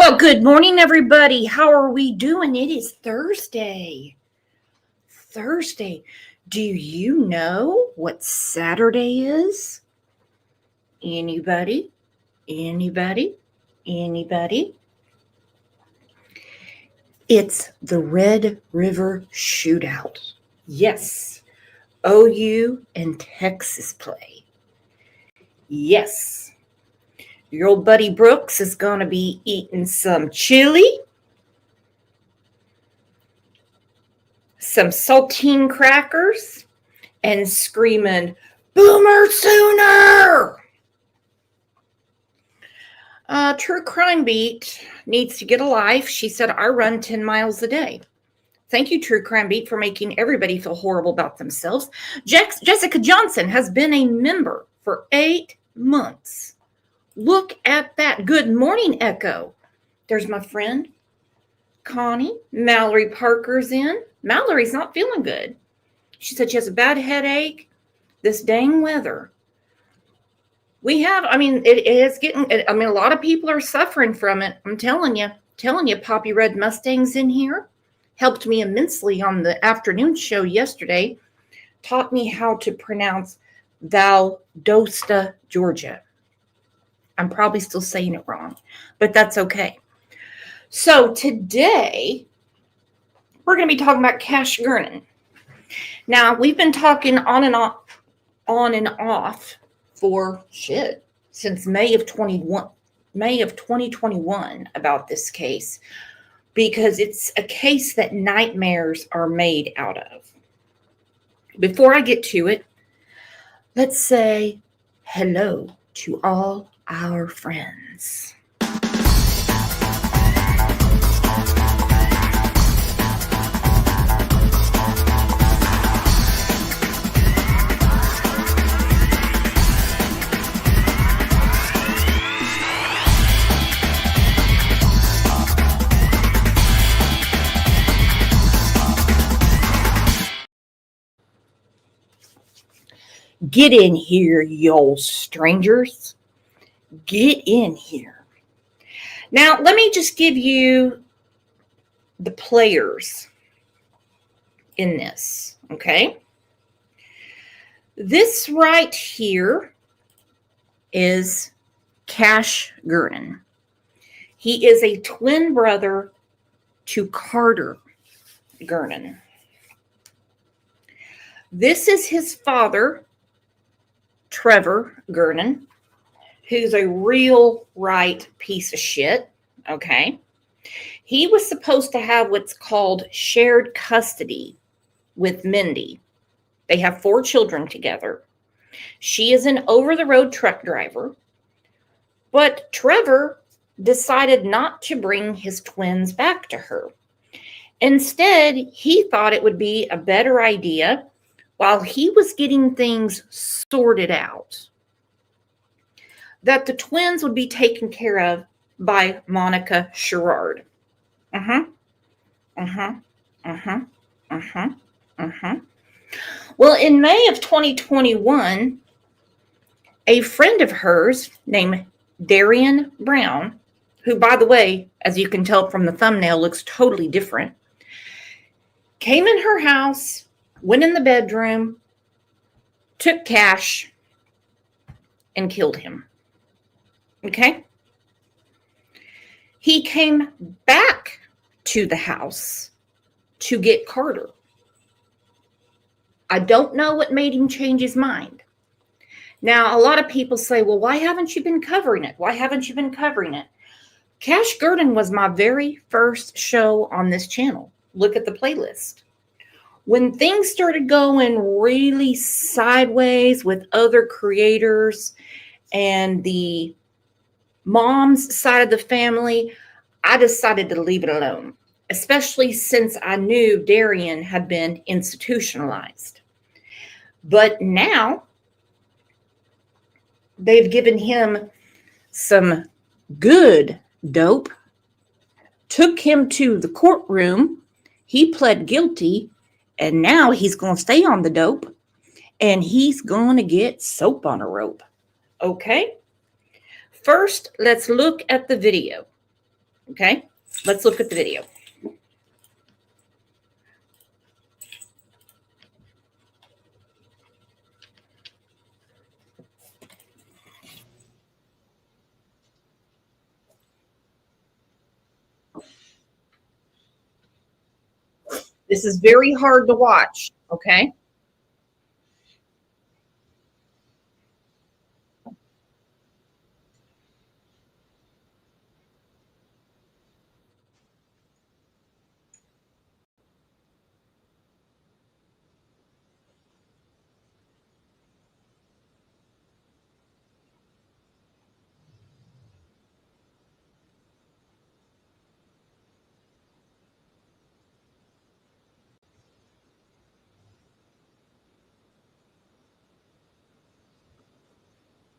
Well, good morning, everybody. How are we doing? It is Thursday. Do you know what Saturday is? Anybody? Anybody? Anybody? It's the Red River Shootout. Yes, OU and Texas play. Yes, your old buddy Brooks is going to be eating some chili, some saltine crackers, and screaming, "Boomer Sooner!" True Crime Beat needs to get a life. She said, I run 10 miles a day. Thank you, True Crime Beat, for making everybody feel horrible about themselves. Jessica Johnson has been a member for 8 months. Look at that. Good morning, Echo. There's my friend, Connie. Mallory Parker's in. Mallory's not feeling good. She said she has a bad headache. This dang weather. It is getting, a lot of people are suffering from it. I'm telling you, Poppy Red Mustang's in here. Helped me immensely on the afternoon show yesterday. Taught me how to pronounce Valdosta, Georgia. I'm probably still saying it wrong, but that's okay. So today, we're going to be talking about Cash Gernon. Now, we've been talking on and off for since May of 2021 about this case, because it's a case that nightmares are made out of. Before I get to it, let's say hello to all our friends. Get in here, y'all strangers. Get in here. Now, let me just give you the players in this, okay? This right here is Cash Gernon. He is a twin brother to Carter Gernon. This is his father, Trevor Gernon, who's a real right piece of shit, okay? He was supposed to have what's called shared custody with Mindy. They have 4 children together. She is an over-the-road truck driver, but Trevor decided not to bring his twins back to her. Instead, he thought it would be a better idea, while he was getting things sorted out, that the twins would be taken care of by Monica Sherrard. Well, in May of 2021, a friend of hers named Darian Brown, who, by the way, as you can tell from the thumbnail, looks totally different, came in her house, went in the bedroom, took Cash, and killed him. Okay? He came back to the house to get Carter. I don't know what made him change his mind. Now, a lot of people say, well, why haven't you been covering it? Why haven't you been covering it? Cash Gernon was my very first show on this channel. Look at the playlist. When things started going really sideways with other creators and the mom's side of the family, I decided to leave it alone, especially since I knew Darian had been institutionalized. But now they've given him some good dope, took him to the courtroom, he pled guilty, and now he's going to stay on the dope, and he's going to get soap on a rope. Okay? First, let's look at the video. Okay, let's look at the video. This is very hard to watch, okay?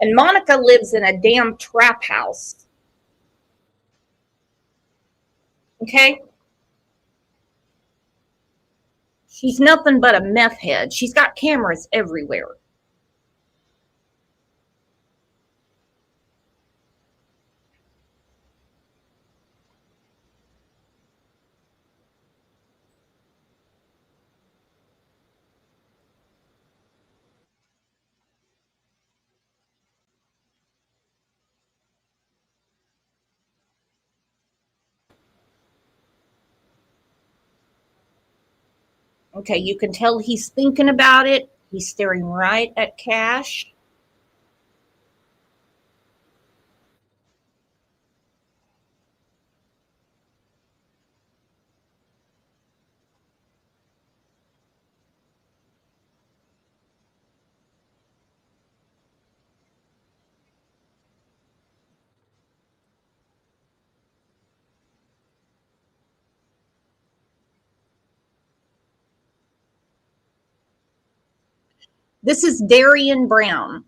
And Monica lives in a damn trap house. Okay? She's nothing but a meth head. She's got cameras everywhere. Okay, you can tell he's thinking about it. He's staring right at Cash. This is Darian Brown.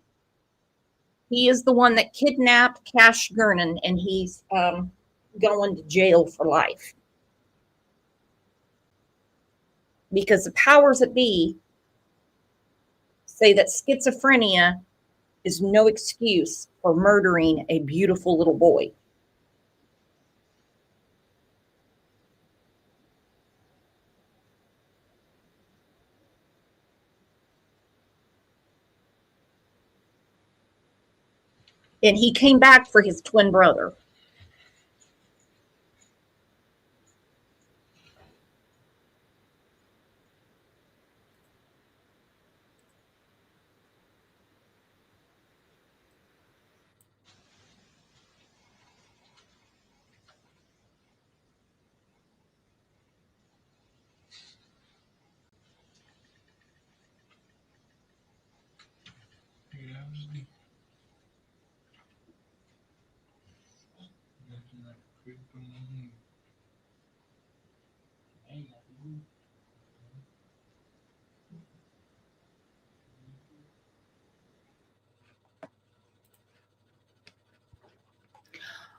He is the one that kidnapped Cash Gernon, and he's going to jail for life. Because the powers that be say that schizophrenia is no excuse for murdering a beautiful little boy. And he came back for his twin brother.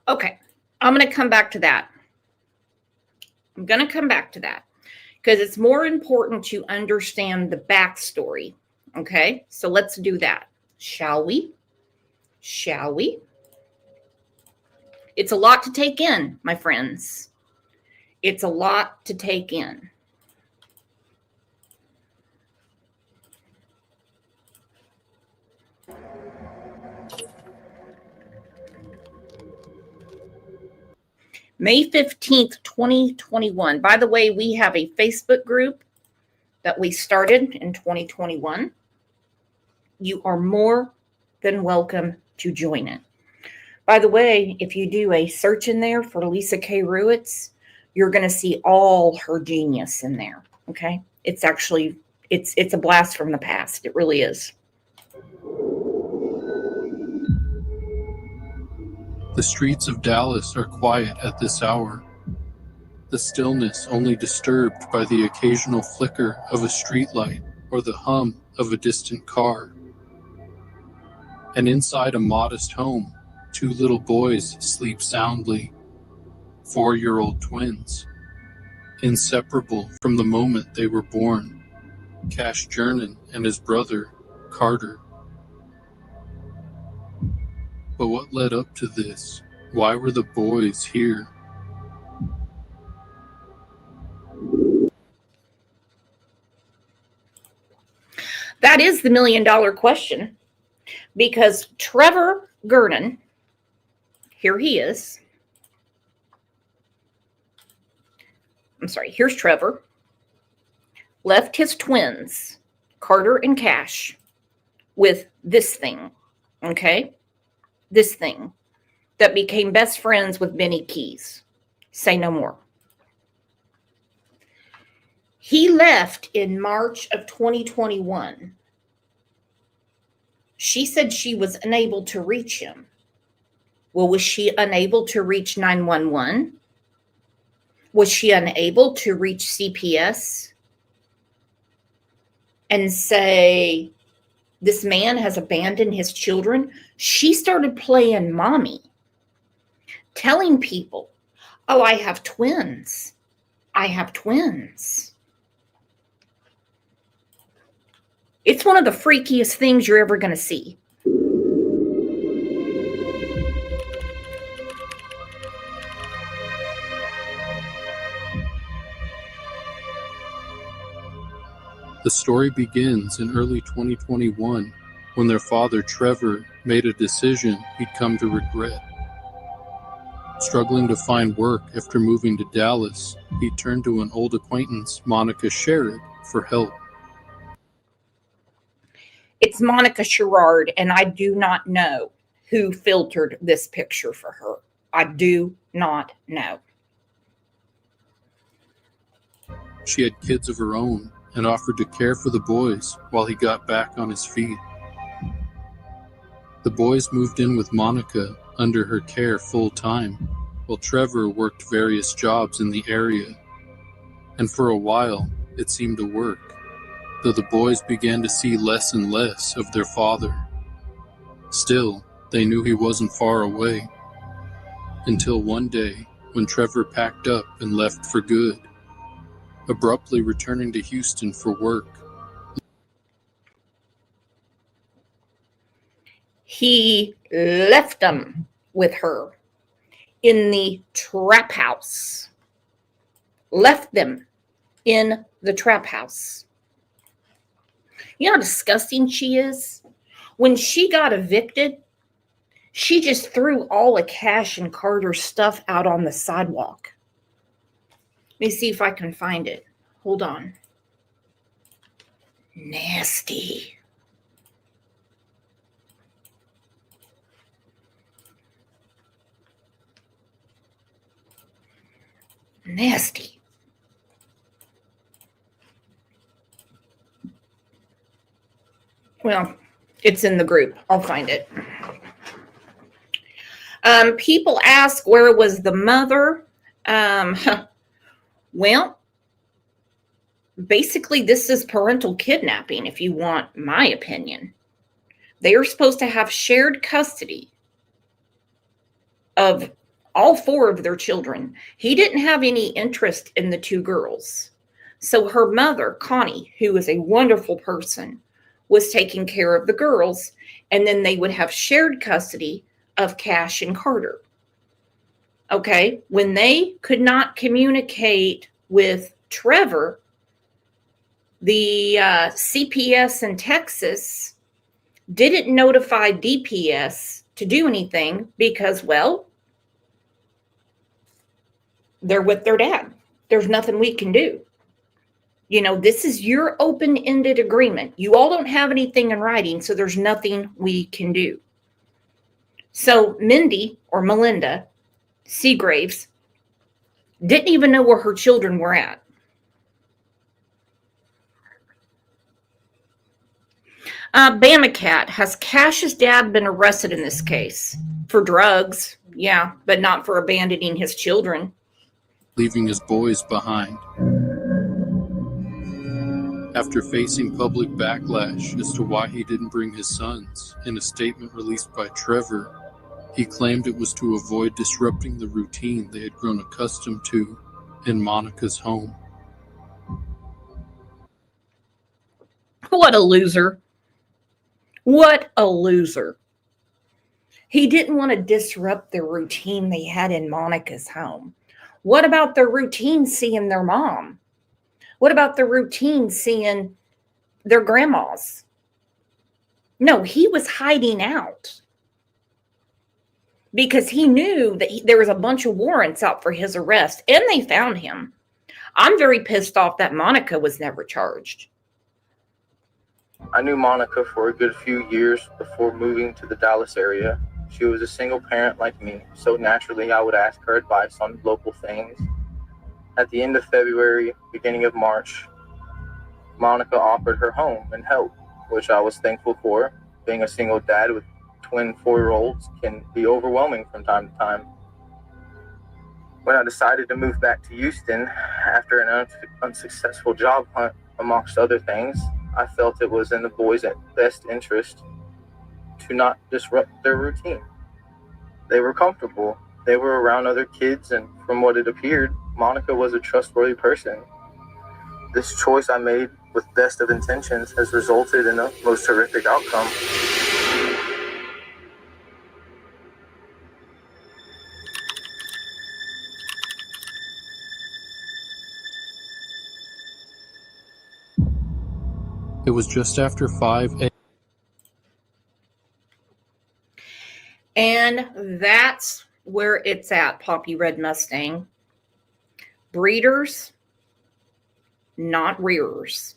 Okay, I'm going to come back to that. Because it's more important to understand the backstory. Okay, so let's do that. Shall we? Shall we? It's a lot to take in, my friends. It's a lot to take in. May 15th, 2021. By the way, we have a Facebook group that we started in 2021. You are more than welcome to join it. By the way, if you do a search in there for Lisa K. Ruitz, you're going to see all her genius in there. Okay. It's actually, it's a blast from the past. It really is. The streets of Dallas are quiet at this hour, the stillness only disturbed by the occasional flicker of a streetlight or the hum of a distant car. And inside a modest home, two little boys sleep soundly, 4-year-old twins, inseparable from the moment they were born, Cash Gernon and his brother, Carter. But what led up to this? Why were the boys here? That is the $1,000,000 question, because Trevor Gernon, here he is. I'm sorry, here's Trevor. Left his twins, Carter and Cash, with this thing, okay? This thing that became best friends with Benny Keys. Say no more. He left in March of 2021. She said she was unable to reach him. Well, was she unable to reach 911? Was she unable to reach CPS and say, this man has abandoned his children? She started playing mommy, telling people, oh, I have twins. I have twins. It's one of the freakiest things you're ever going to see. The story begins in early 2021 when their father, Trevor, made a decision he'd come to regret. Struggling to find work after moving to Dallas, he turned to an old acquaintance, Monica Sherrod, for help. It's Monica Sherrod, and I do not know who filtered this picture for her. I do not know. She had kids of her own and offered to care for the boys while he got back on his feet. The boys moved in with Monica under her care full-time, while Trevor worked various jobs in the area. And for a while, it seemed to work, though the boys began to see less and less of their father. Still, they knew he wasn't far away, until one day when Trevor packed up and left for good, abruptly returning to Houston for work. He left them with her in the trap house. Left them in the trap house. You know how disgusting she is? When she got evicted, she just threw all of Cash and Carter's stuff out on the sidewalk. Let me see if I can find it. Hold on. Nasty. Nasty. Well, it's in the group. I'll find it. People ask, where was the mother? Well, basically, this is parental kidnapping, if you want my opinion. They are supposed to have shared custody of all 4 of their children. He didn't have any interest in the 2 girls. So her mother, Connie, who is a wonderful person, was taking care of the girls, and then they would have shared custody of Cash and Carter. Okay, when they could not communicate with Trevor, the CPS in Texas didn't notify DPS to do anything because, well, they're with their dad. There's nothing we can do. You know, this is your open-ended agreement. You all don't have anything in writing, so there's nothing we can do. So Mindy, or Melinda Seagraves, didn't even know where her children were at. Bama Cat, has Cash's dad been arrested in this case? For drugs, yeah, but not for abandoning his children. Leaving his boys behind. After facing public backlash as to why he didn't bring his sons, in a statement released by Trevor, he claimed it was to avoid disrupting the routine they had grown accustomed to in Monica's home. What a loser. What a loser. He didn't want to disrupt the routine they had in Monica's home. What about the routine seeing their mom? What about the routine seeing their grandmas? No, he was hiding out because he knew that there was a bunch of warrants out for his arrest, and they found him. I'm very pissed off that Monica was never charged. I knew Monica for a good few years before moving to the Dallas area. She was a single parent like me, so naturally I would ask her advice on local things. At the end of February, beginning of March, Monica offered her home and help, which I was thankful for. Being a single dad with twin 4-year-olds can be overwhelming from time to time. When I decided to move back to Houston after an unsuccessful job hunt, amongst other things, I felt it was in the boys' best interest to not disrupt their routine. They were comfortable. They were around other kids, and from what it appeared, Monica was a trustworthy person. This choice I made with best of intentions has resulted in the most horrific outcome. It was just after 5 a.m. And that's where it's at, Poppy Red Mustang. Breeders, not rearers.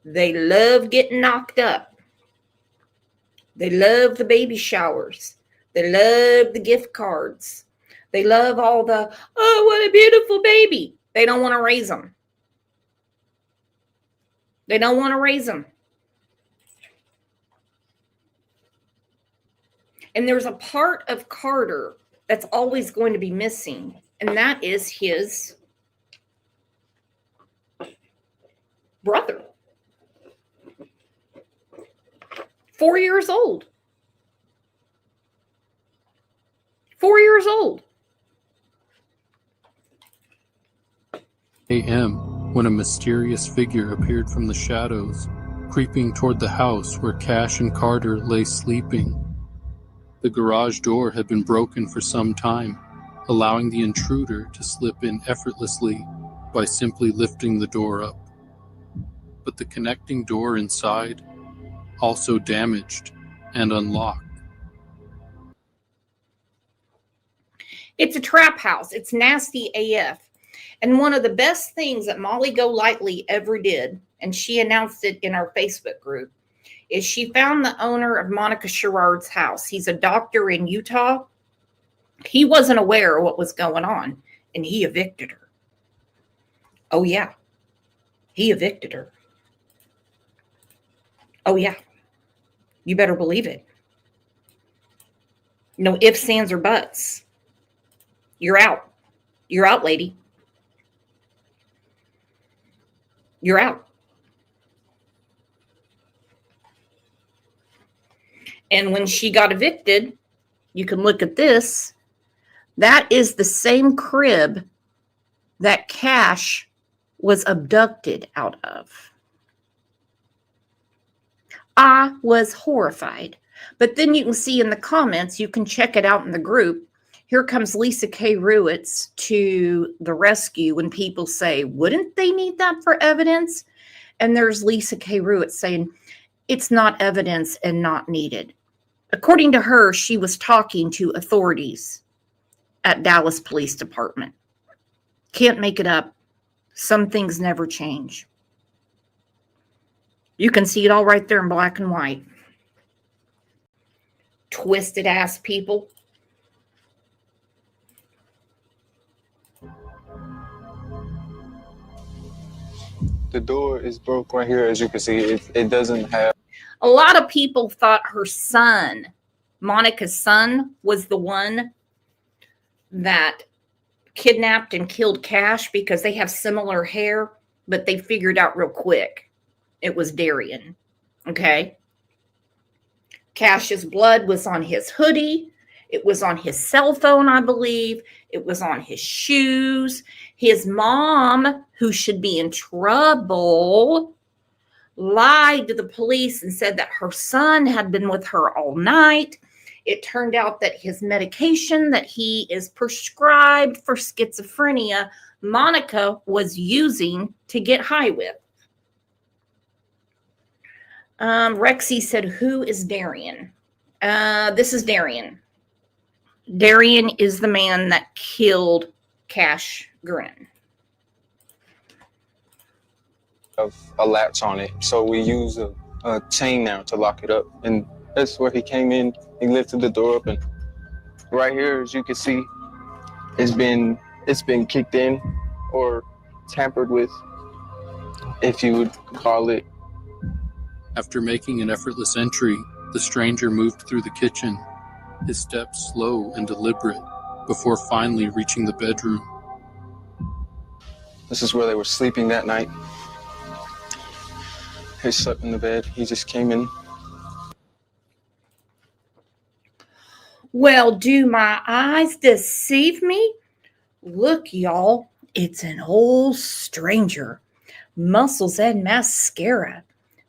They love getting knocked up. They love the baby showers. They love the gift cards. They love all the, oh, what a beautiful baby. They don't want to raise them. They don't want to raise them. And there's a part of Carter that's always going to be missing, and that is his brother. 4 years old. 4 years old. a.m. when a mysterious figure appeared from the shadows, creeping toward the house where Cash and Carter lay sleeping. The garage door had been broken for some time, allowing the intruder to slip in effortlessly by simply lifting the door up. But the connecting door inside, also damaged and unlocked. It's a trap house. It's nasty AF. And one of the best things that Molly Golightly ever did, and she announced it in our Facebook group, is she found the owner of Monica Sherrard's house. He's a doctor in Utah. He wasn't aware of what was going on, and he evicted her. Oh, yeah. He evicted her. Oh, yeah. You better believe it. No ifs, ands, or buts. You're out. You're out, lady. You're out. And when she got evicted, you can look at this. That is the same crib that Cash was abducted out of. I was horrified. But then you can see in the comments, you can check it out in the group. Here comes Lisa K. Ruitz to the rescue when people say, wouldn't they need that for evidence? And there's Lisa K. Ruitz saying, it's not evidence and not needed. According to her, she was talking to authorities at Dallas Police Department. Can't make it up. Some things never change. You can see it all right there in black and white. Twisted ass people. The door is broke right here, as you can see. It doesn't have. A lot of people thought her son, Monica's son, was the one that kidnapped and killed Cash because they have similar hair, but they figured out real quick it was Darian. Okay. Cash's blood was on his hoodie. It was on his cell phone, I believe. It was on his shoes. His mom, who should be in trouble, lied to the police and said that her son had been with her all night. It turned out that his medication that he is prescribed for schizophrenia, Monica was using to get high with. Rexy said, who is Darian? This is Darian. Darian is the man that killed Cash Grin. Of a latch on it, so we use a chain now to lock it up, and that's where he came in. He lifted the door up, and right here, as you can see, it's been kicked in or tampered with, if you would call it. After making an effortless entry, the stranger moved through the kitchen, his steps slow and deliberate, before finally reaching the bedroom. This is where they were sleeping that night. He slept in the bed. He just came in. Well, do my eyes deceive me? Look, y'all, it's an old stranger. Muscles and mascara.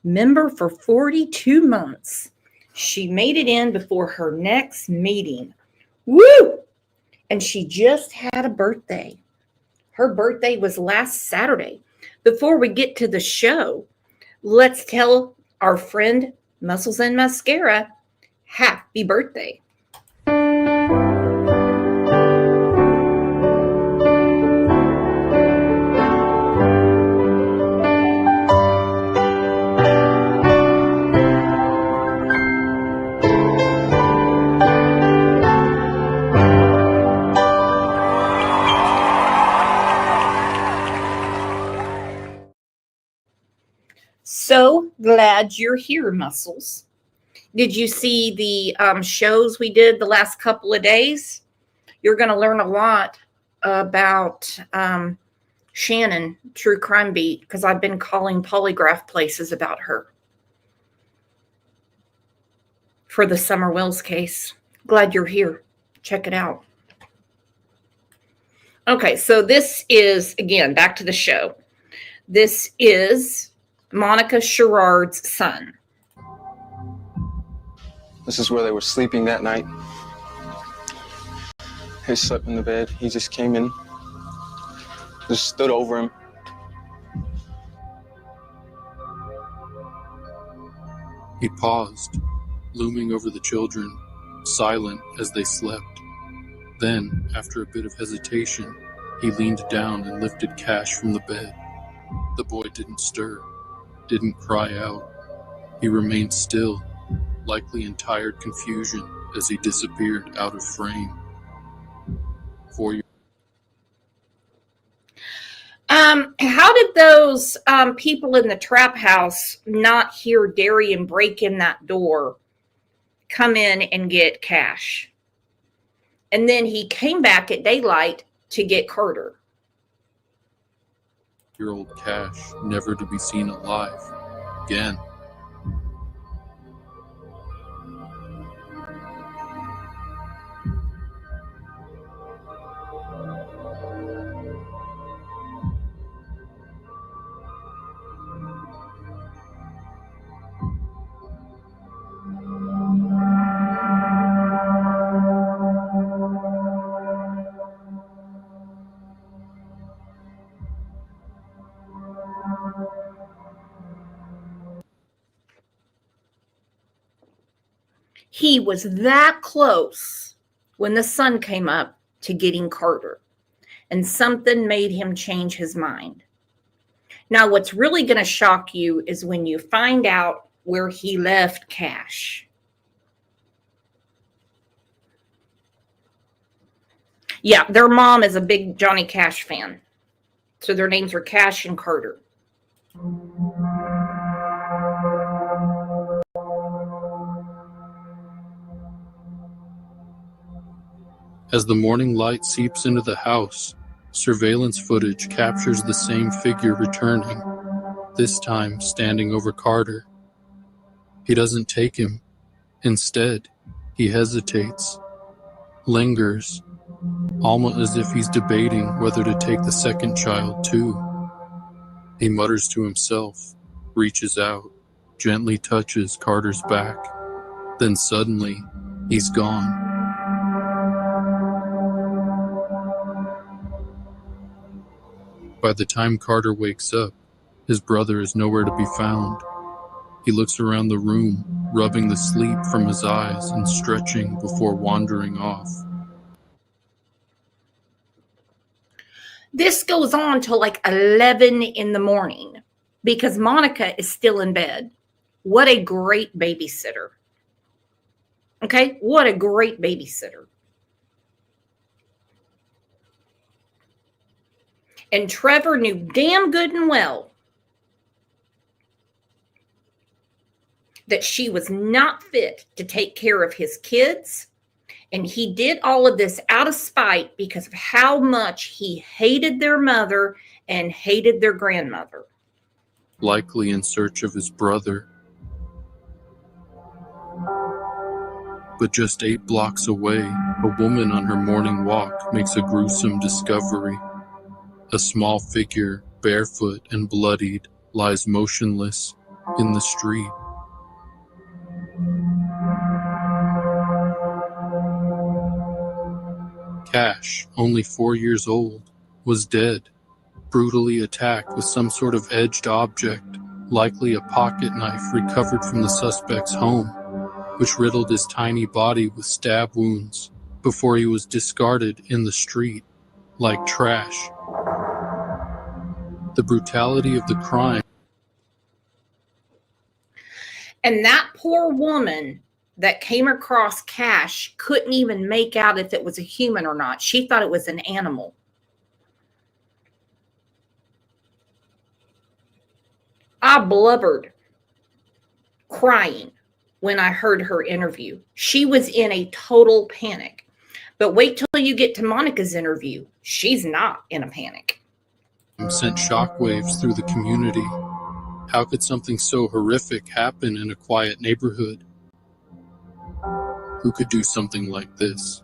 Member for 42 months. She made it in before her next meeting. Woo! And she just had a birthday. Her birthday was last Saturday. Before we get to the show, let's tell our friend Muscles and Mascara happy birthday. So glad you're here, Muscles. Did you see the shows we did the last couple of days? You're going to learn a lot about Shannon, True Crime Beat, because I've been calling polygraph places about her for the Summer Wells case. Glad you're here. Check it out. Okay, so this is, again, back to the show. This is Monica Sherrard's son. This is where they were sleeping that night. He slept in the bed. He just came in, just stood over him. He paused, looming over the children, silent as they slept. Then, after a bit of hesitation, he leaned down and lifted Cash from the bed. The boy didn't stir, didn't cry out. He remained still, likely in tired confusion as he disappeared out of frame. How did those people in the trap house not hear Darian break in that door, come in and get Cash? And then he came back at daylight to get Carter. Year-old Cash, never to be seen alive again. He was that close when the sun came up to getting Carter, and something made him change his mind. Now, what's really going to shock you is when you find out where he left Cash. Yeah, their mom is a big Johnny Cash fan. So their names are Cash and Carter. As the morning light seeps into the house, surveillance footage captures the same figure returning, this time standing over Carter. He doesn't take him. Instead, he hesitates, lingers, almost as if he's debating whether to take the second child too. He mutters to himself, reaches out, gently touches Carter's back. Then suddenly, he's gone. By the time Carter wakes up, his brother is nowhere to be found. He looks around the room, rubbing the sleep from his eyes and stretching before wandering off. This goes on till like 11 in the morning because Monica is still in bed. What a great babysitter. Okay, what a great babysitter. And Trevor knew damn good and well that she was not fit to take care of his kids. And he did all of this out of spite because of how much he hated their mother and hated their grandmother. Likely in search of his brother. But just 8 blocks away, a woman on her morning walk makes a gruesome discovery. A small figure, barefoot and bloodied, lies motionless in the street. Cash, only 4 years old, was dead, brutally attacked with some sort of edged object, likely a pocket knife recovered from the suspect's home, which riddled his tiny body with stab wounds before he was discarded in the street like trash. The brutality of the crime. And that poor woman that came across Cash couldn't even make out if it was a human or not. She thought it was an animal. I blubbered, crying, when I heard her interview. She was in a total panic. But wait till you get to Monica's interview. She's not in a panic. Sent shockwaves through the community. How could something so horrific happen in a quiet neighborhood? Who could do something like this?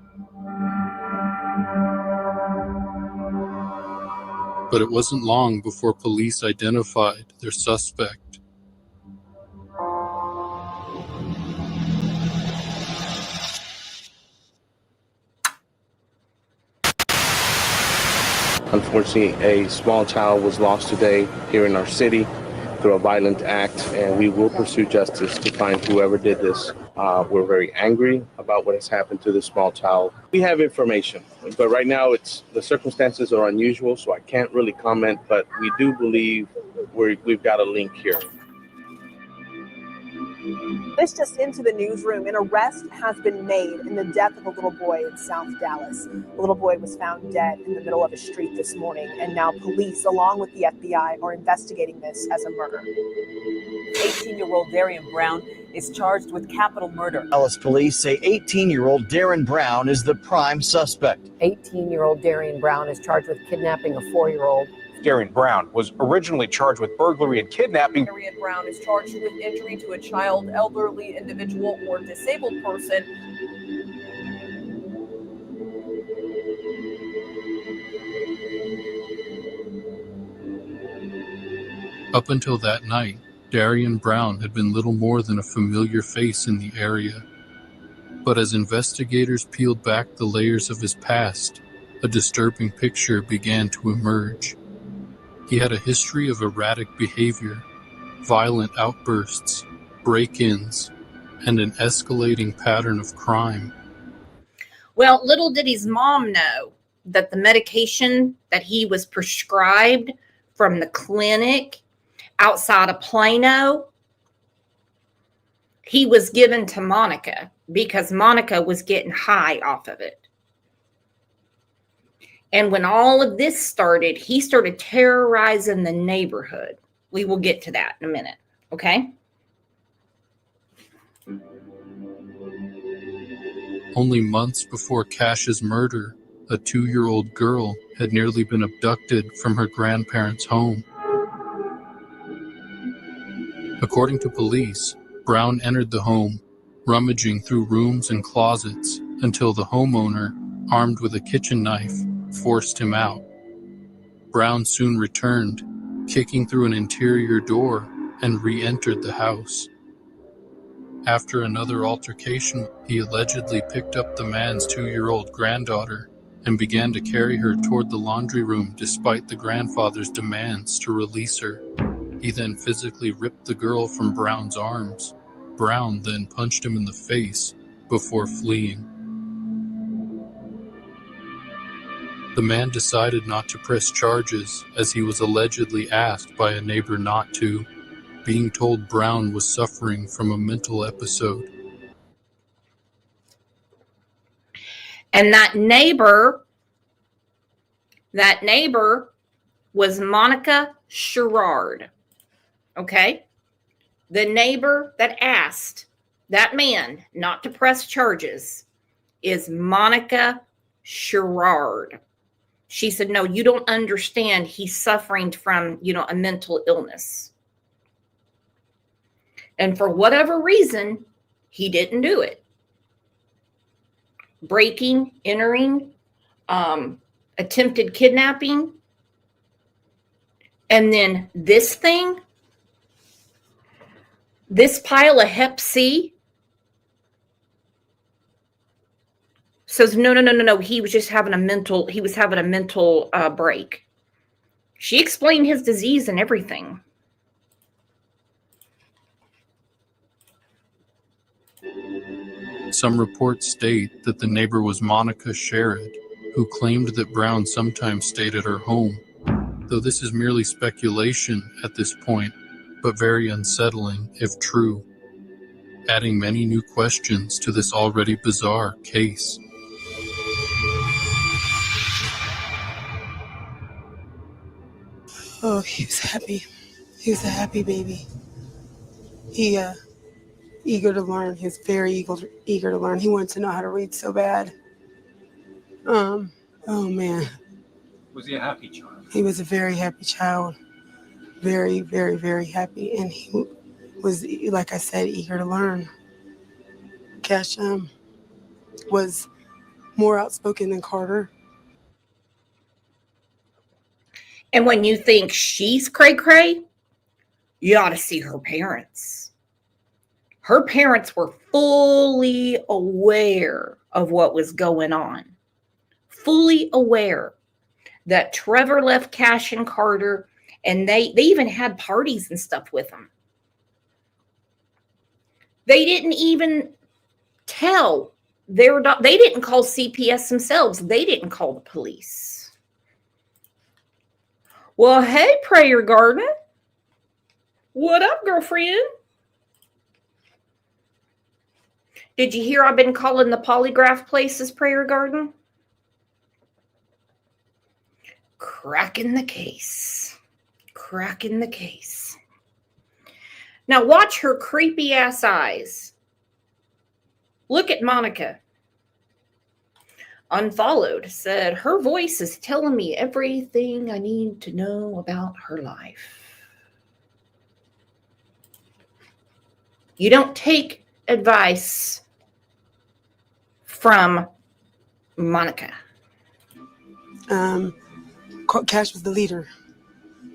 But it wasn't long before police identified their suspect. Unfortunately, a small child was lost today here in our city through a violent act, and we will pursue justice to find whoever did this. We're very angry about what has happened to this small child. We have information, but right now the circumstances are unusual, so I can't really comment, but we do believe we've got a link here. This just into the newsroom. An arrest has been made in the death of a little boy in South Dallas. The little boy was found dead in the middle of a street this morning, and now police, along with the FBI, are investigating this as a murder. 18-year-old Darian Brown is charged with capital murder. Dallas police say 18-year-old Darren Brown is the prime suspect. 18-year-old Darian Brown is charged with kidnapping a 4-year-old. Darian Brown was originally charged with burglary and kidnapping. Darian Brown is charged with injury to a child, elderly individual, or disabled person. Up until that night, Darian Brown had been little more than a familiar face in the area. But as investigators peeled back the layers of his past, a disturbing picture began to emerge. He had a history of erratic behavior, violent outbursts, break-ins, and an escalating pattern of crime. Well, little did his mom know that the medication that he was prescribed from the clinic outside of Plano, he was given to Monica because Monica was getting high off of it. And when all of this started, he started terrorizing the neighborhood. We will get to that in a minute, okay? Only months before Cash's murder, a 2-year-old girl had nearly been abducted from her grandparents' home. According to police, Brown entered the home, rummaging through rooms and closets until the homeowner, armed with a kitchen knife, forced him out. Brown soon returned, kicking through an interior door, and re-entered the house. After another altercation, he allegedly picked up the man's 2-year-old granddaughter and began to carry her toward the laundry room despite the grandfather's demands to release her. He then physically ripped the girl from Brown's arms. Brown then punched him in the face before fleeing. The man decided not to press charges as he was allegedly asked by a neighbor not to, being told Brown was suffering from a mental episode. And that neighbor was Monica Sherrard. Okay? The neighbor that asked that man not to press charges is Monica Sherrard. She said, no, you don't understand. He's suffering from, a mental illness. And for whatever reason, he didn't do it. Breaking, entering, attempted kidnapping. And then this thing, this pile of Hep C, says no. He was just having a mental break. She explained his disease and everything. Some reports state that the neighbor was Monica Sherrod, who claimed that Brown sometimes stayed at her home, though this is merely speculation at this point, but very unsettling if true, adding many new questions to this already bizarre case. Oh, he was happy. He was a happy baby. He eager to learn. He was very eager to learn. He wanted to know how to read so bad. Oh man. Was he a happy child? He was a very happy child. Very, very, very happy. And he was, like I said, eager to learn. Cash was more outspoken than Carter. And when you think she's cray-cray, you ought to see her parents. Her parents were fully aware of what was going on. Fully aware that Trevor left Cash and Carter, and they even had parties and stuff with them. They didn't even tell they didn't call CPS themselves. They didn't call the police. Well, hey, Prayer Garden. What up, girlfriend? Did you hear I've been calling the polygraph places Prayer Garden? Cracking the case. Cracking the case. Now watch her creepy ass eyes. Look at Monica. Unfollowed said, her voice is telling me everything I need to know about her life. You don't take advice from Monica. Cash was the leader.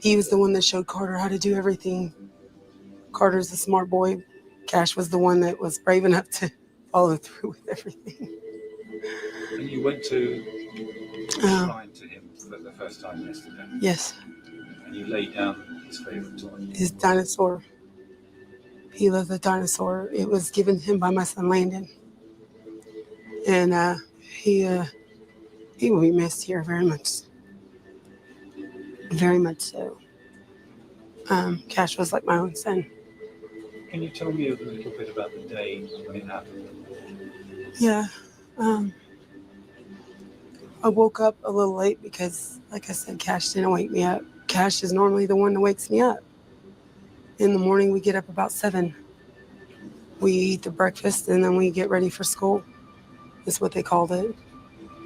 He was the one that showed Carter how to do everything. Carter's a smart boy. Cash was the one that was brave enough to follow through with everything. And you went to shrine to him for the first time yesterday. Yes. And you laid down his favorite toy. His dinosaur. He loves a dinosaur. It was given to him by my son Landon. And he will be missed here very much. Very much so. Cash was like my own son. Can you tell me a little bit about the day when it happened? Yeah. I woke up a little late because, like I said, Cash didn't wake me up. Cash is normally the one that wakes me up. In the morning, we get up about 7. We eat the breakfast, and then we get ready for school. That's what they called it.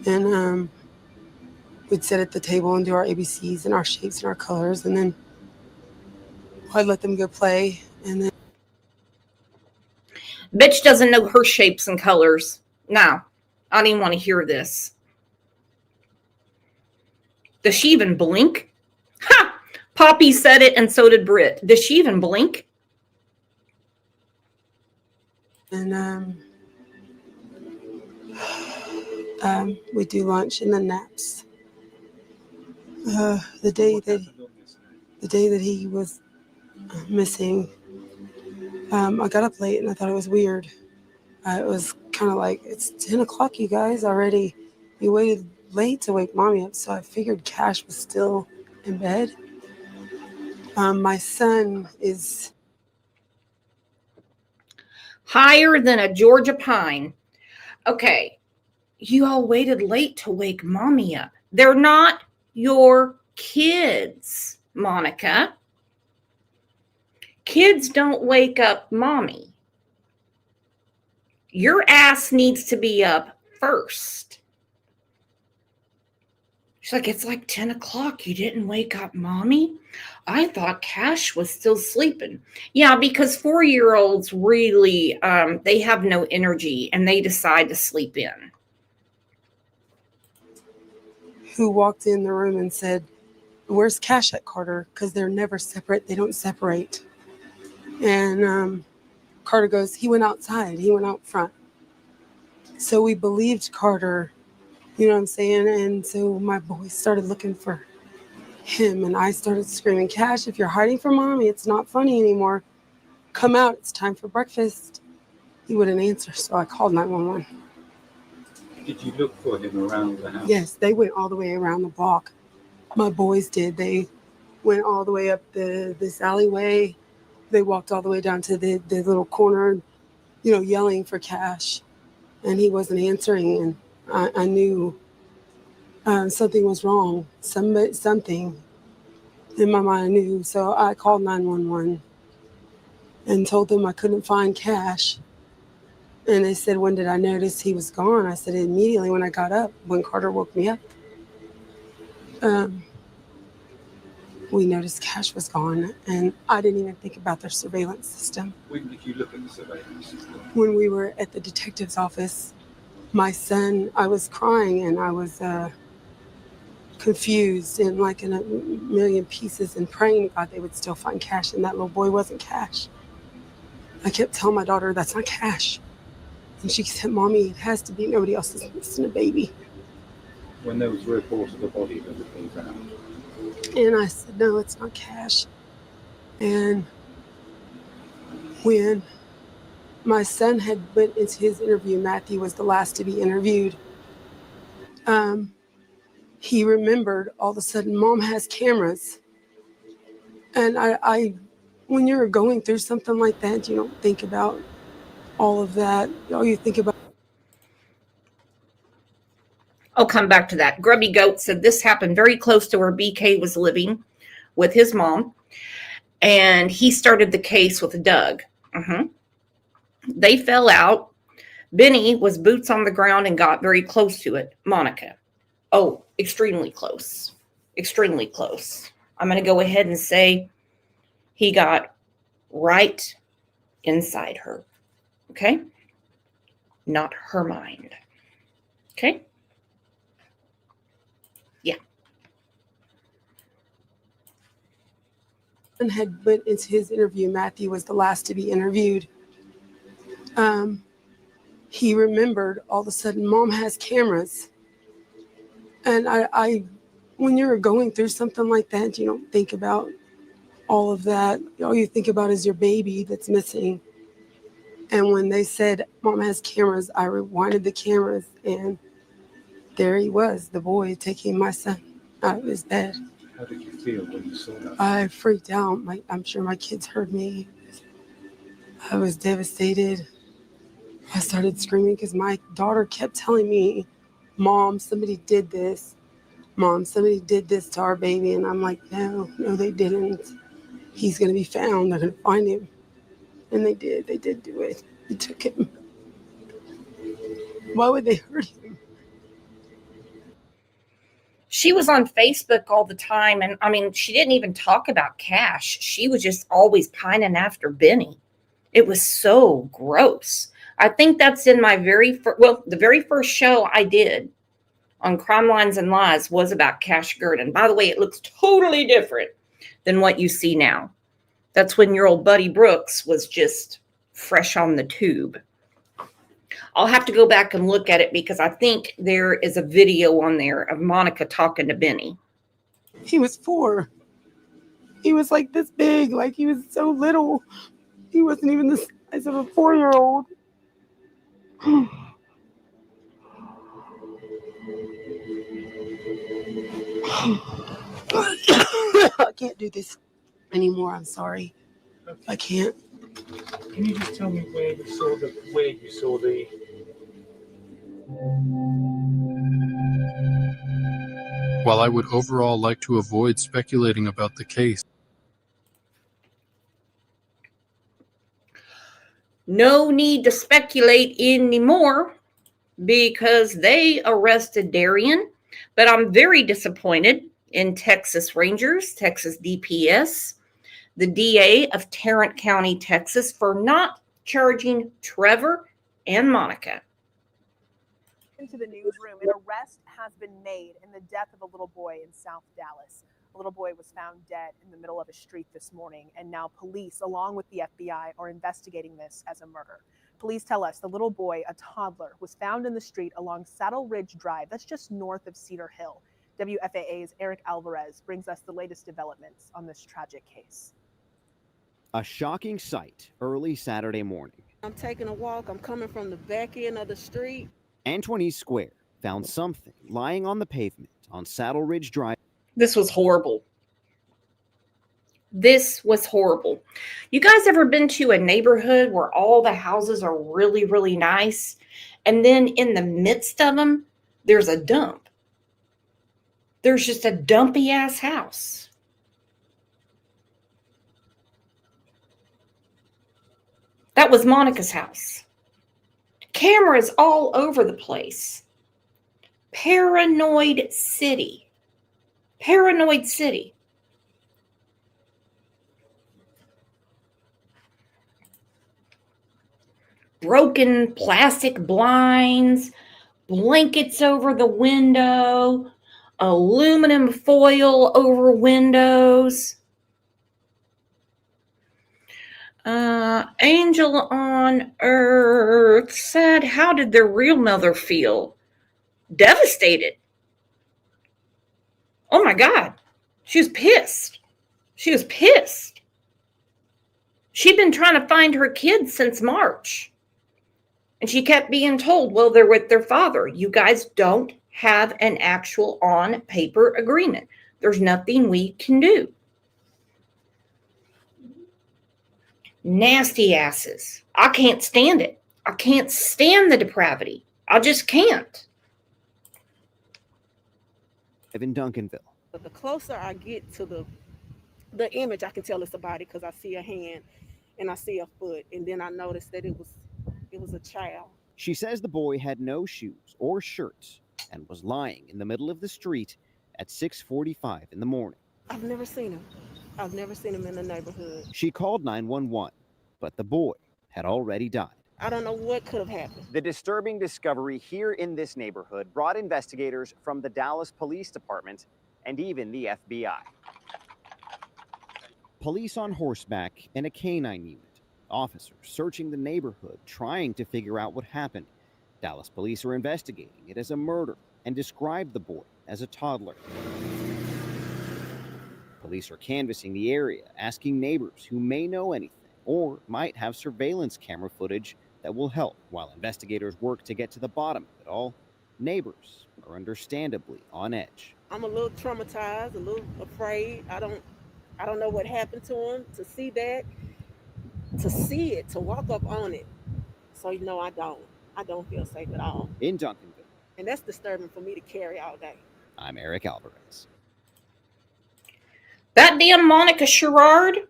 And we'd sit at the table and do our ABCs and our shapes and our colors, and then I'd let them go play, and then... Bitch doesn't know her shapes and colors. No, I don't even want to hear this. Does she even blink? Ha! Poppy said it, and so did Britt. Does she even blink? And we do lunch and then naps. The day that he was missing. I got up late and I thought it was weird. It was kind of like, it's 10 o'clock, you guys, already. You waited late to wake mommy up, so I figured Cash was still in bed. My son is higher than a Georgia pine. Okay, you all waited late to wake mommy up. They're not your kids, Monica. Kids don't wake up mommy. Your ass needs to be up first. She's like, it's like 10 o'clock. You didn't wake up mommy? I thought Cash was still sleeping. Yeah, because 4-year-olds really, they have no energy and they decide to sleep in. who walked in the room and said, "Where's Cash at, Carter?" Because they're never separate. They don't separate. And Carter goes, "He went outside. He went out front." So we believed Carter, you know what I'm saying? And so my boys started looking for him, and I started screaming, "Cash, if you're hiding from mommy, it's not funny anymore. Come out. It's time for breakfast." He wouldn't answer, so I called 911. Did you look for him around the house? Yes, they went all the way around the block. My boys did. They went all the way up this alleyway. They walked all the way down to the little corner, you know, yelling for Cash. And he wasn't answering. And I knew something was wrong. Something in my mind I knew. So I called 911 and told them I couldn't find Cash. And they said, "When did I notice he was gone?" I said, "Immediately when I got up, when Carter woke me up. We noticed Cash was gone, and I didn't even think about their surveillance system." When did you look at the surveillance system? When we were at the detective's office, my son, I was crying and I was confused and like in a million pieces and praying God they would still find Cash, and that little boy wasn't Cash. I kept telling my daughter, "That's not Cash." And she said, "Mommy, it has to be. Nobody else is missing a baby." When there was a report of the body that had been found. And I said, "No, it's not Cash." And when my son had went into his interview, Matthew was the last to be interviewed. He remembered all of a sudden, Mom has cameras. And I when you're going through something like that, you don't think about all of that. All you think about. I'll come back to that. Grubby Goat said this happened very close to where BK was living with his mom, and he started the case with Doug. They fell out. Benny was boots on the ground and got very close to it. Monica. Oh, extremely close. Extremely close. I'm going to go ahead and say he got right inside her. Okay? Not her mind. Okay? Yeah. And had went into his interview. Matthew was the last to be interviewed. He remembered all of a sudden, Mom has cameras. And I when you're going through something like that, you don't think about all of that. All you think about is your baby that's missing. And when they said, Mom has cameras, I rewinded the cameras, and there he was, the boy taking my son out of his bed. How did you feel when you saw that? I freaked out. I'm sure my kids heard me. I was devastated. I started screaming because my daughter kept telling me, "Mom, somebody did this. Mom, somebody did this to our baby." And I'm like, no, they didn't. He's going to be found. They're going to find him. And they did. They did do it. They took him. Why would they hurt him? She was on Facebook all the time. And I mean, she didn't even talk about Cash. She was just always pining after Benny. It was so gross. I think that's in my the very first show I did on Crime Lines and Lies was about Cash Gernon. By the way, it looks totally different than what you see now. That's when your old buddy Brooks was just fresh on the tube. I'll have to go back and look at it because I think there is a video on there of Monica talking to Benny. He was 4. He was like this big, like he was so little. He wasn't even the size of a 4-year-old. I can't do this anymore. I'm sorry. I can't. Can you just tell me where you saw the While I would overall like to avoid speculating about the case, No need to speculate anymore because they arrested Darian, but I'm very disappointed in Texas Rangers, Texas DPS, the DA of Tarrant County, Texas, for not charging Trevor and Monica. Into the newsroom, an arrest has been made in the death of a little boy in South Dallas. A little boy was found dead in the middle of a street this morning, and now police, along with the FBI, are investigating this as a murder. Police tell us the little boy, a toddler, was found in the street along Saddle Ridge Drive. That's just north of Cedar Hill. WFAA's Eric Alvarez brings us the latest developments on this tragic case. A shocking sight early Saturday morning. I'm taking a walk. I'm coming from the back end of the street. Antoinese Square found something lying on the pavement on Saddle Ridge Drive. This was horrible. This was horrible. You guys ever been to a neighborhood where all the houses are really, really nice, and then in the midst of them, there's a dump? There's just a dumpy ass house. That was Monica's house. Cameras all over the place. Paranoid city. Paranoid city. Broken plastic blinds, blankets over the window, aluminum foil over windows. Angel on Earth said, how did their real mother feel? Devastated. Oh my God. She was pissed. She was pissed. She'd been trying to find her kids since March. And she kept being told, well, they're with their father. You guys don't have an actual on paper agreement. There's nothing we can do. Nasty asses. I can't stand it. I can't stand the depravity. I just can't. In Duncanville. But the closer I get to the image, I can tell it's a body because I see a hand and I see a foot, and then I noticed that it was a child. She says the boy had no shoes or shirts and was lying in the middle of the street at 6:45 in the morning. I've never seen him. I've never seen him in the neighborhood. She called 911, but the boy had already died. I don't know what could have happened. The disturbing discovery here in this neighborhood brought investigators from the Dallas Police Department and even the FBI. Police on horseback and a canine unit. Officers searching the neighborhood, trying to figure out what happened. Dallas police are investigating it as a murder and described the boy as a toddler. Police are canvassing the area, asking neighbors who may know anything or might have surveillance camera footage that will help while investigators work to get to the bottom of it all. Neighbors are understandably on edge. I'm a little traumatized, a little afraid. I don't know what happened to him. To see that, to see it, to walk up on it. So I don't feel safe at all. In Duncanville. And that's disturbing for me to carry all day. I'm Eric Alvarez. That damn Monica Sherrard.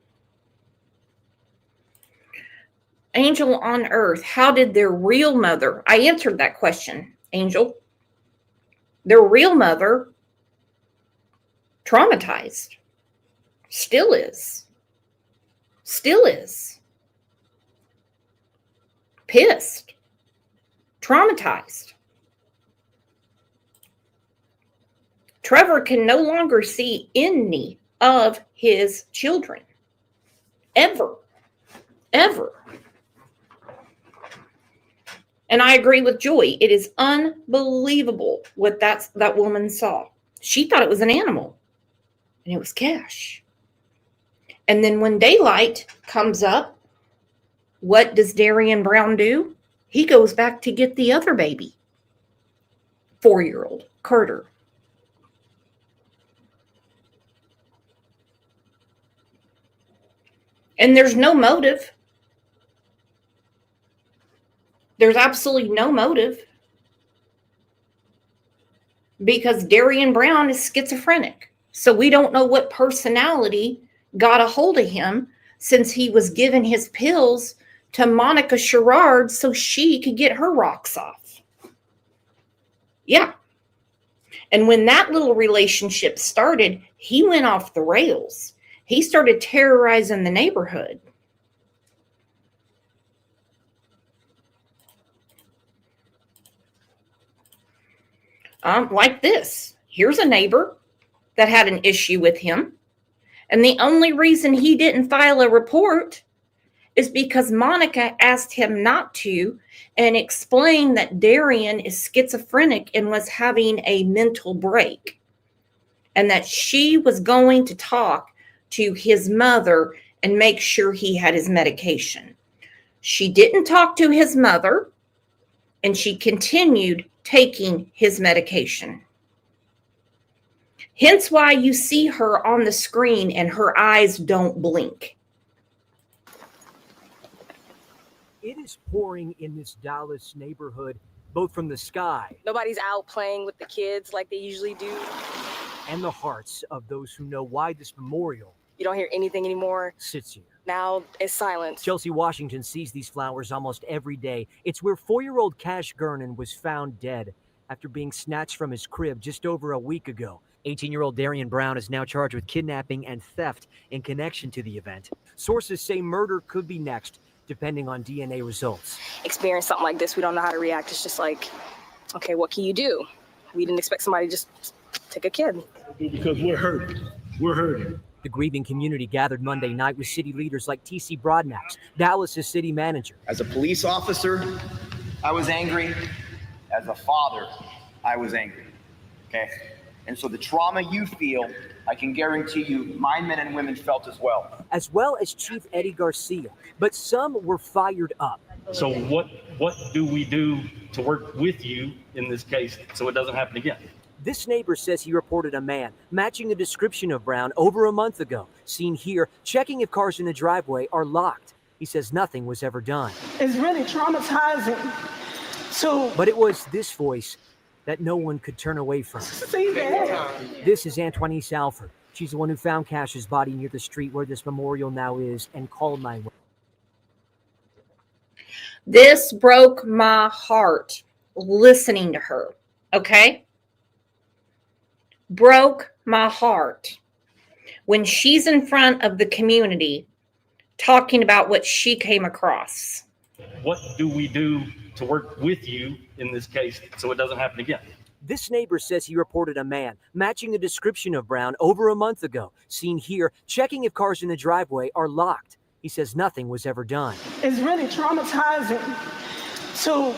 Angel on Earth. How did their real mother? I answered that question, Angel. Their real mother traumatized. Still is. Still is. Pissed. Traumatized. Trevor can no longer see any of his children. Ever. Ever. And I agree with Joy. It is unbelievable what that woman saw. She thought it was an animal. And it was cash. And then when daylight comes up, what does Darian Brown do? He goes back to get the other baby, 4-year-old Carter. And there's no motive. There's absolutely no motive because Darian Brown is schizophrenic. So we don't know what personality got a hold of him since he was given his pills to Monica Sherrard so she could get her rocks off. Yeah. And when that little relationship started, he went off the rails. He started terrorizing the neighborhood. Like this. Here's a neighbor that had an issue with him. And the only reason he didn't file a report is because Monica asked him not to and explained that Darian is schizophrenic and was having a mental break. And that she was going to talk to his mother and make sure he had his medication. She didn't talk to his mother, and she continued taking his medication. Hence why you see her on the screen and her eyes don't blink. It is pouring in this Dallas neighborhood, both from the sky. Nobody's out playing with the kids like they usually do. And the hearts of those who know why this memorial. You don't hear anything anymore. Sits here. Now it's silent. Chelsea Washington sees these flowers almost every day. It's where 4-year-old Cash Gernon was found dead after being snatched from his crib just over a week ago. 18-year-old Darian Brown is now charged with kidnapping and theft in connection to the event. Sources say murder could be next, depending on DNA results. Experience something like this, we don't know how to react. It's just like, okay, what can you do? We didn't expect somebody to just take a kid. Because we're hurt. We're hurting. The grieving community gathered Monday night with city leaders like T.C. Broadnax, Dallas' city manager. As a police officer, I was angry. As a father, I was angry. Okay? And so the trauma you feel, I can guarantee you my men and women felt as well. As well as Chief Eddie Garcia. But some were fired up. So what do we do to work with you in this case so it doesn't happen again? This neighbor says he reported a man matching the description of Brown over a month ago, seen here checking if cars in the driveway are locked. He says nothing was ever done. It's really traumatizing. But it was this voice that no one could turn away from. See that? This is Antoinette Alford. She's the one who found Cash's body near the street where this memorial now is and called 911. This broke my heart listening to her, okay? Broke my heart when she's in front of the community talking about what she came across. What do we do to work with you in this case so it doesn't happen again? This neighbor says he reported a man matching the description of Brown over a month ago, seen here checking if cars in the driveway are locked. He says nothing was ever done. It's really traumatizing.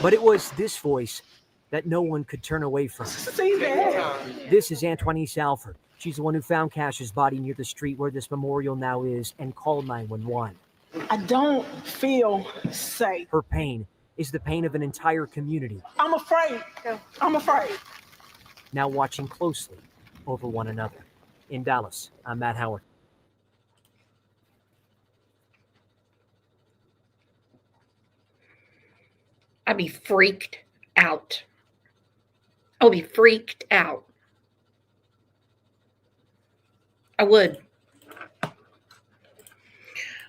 But it was this voice that no one could turn away from. See that? This is Antoinette Alford. She's the one who found Cash's body near the street where this memorial now is and called 911. I don't feel safe. Her pain is the pain of an entire community. I'm afraid. I'm afraid. Now watching closely over one another. In Dallas, I'm Matt Howard. I'd be freaked out. I'll be freaked out. I would.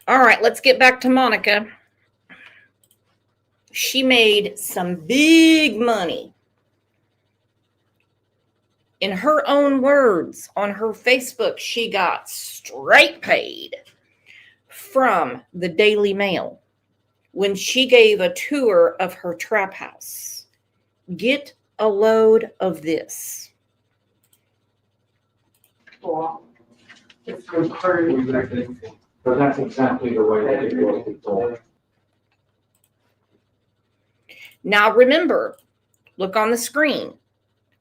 All right, let's get back to Monica. She made some big money. In her own words, on her Facebook, she got straight paid from the Daily Mail when she gave a tour of her trap house. Get a load of this. Well, it's crazy, but that's exactly the way that it was. Now remember, look on the screen.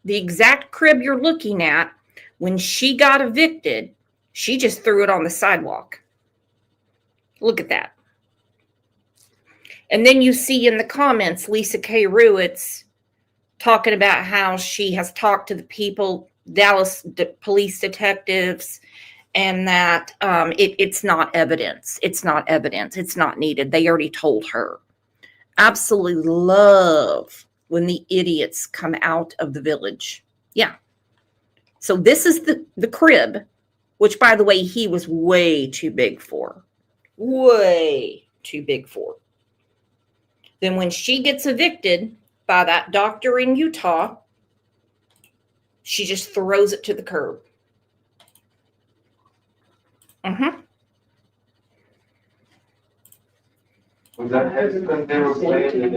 The exact crib you're looking at, when she got evicted, she just threw it on the sidewalk. Look at that. And then you see in the comments Lisa K. Ruitt's talking about how she has talked to the people, Dallas police detectives, and that it's not evidence. It's not evidence. It's not needed. They already told her. Absolutely love when the idiots come out of the village. Yeah. So this is the crib, which, by the way, he was way too big for. Way too big for. Then when she gets evicted by that doctor in Utah, she just throws it to the curb. Mm-hmm. Was that when they were playing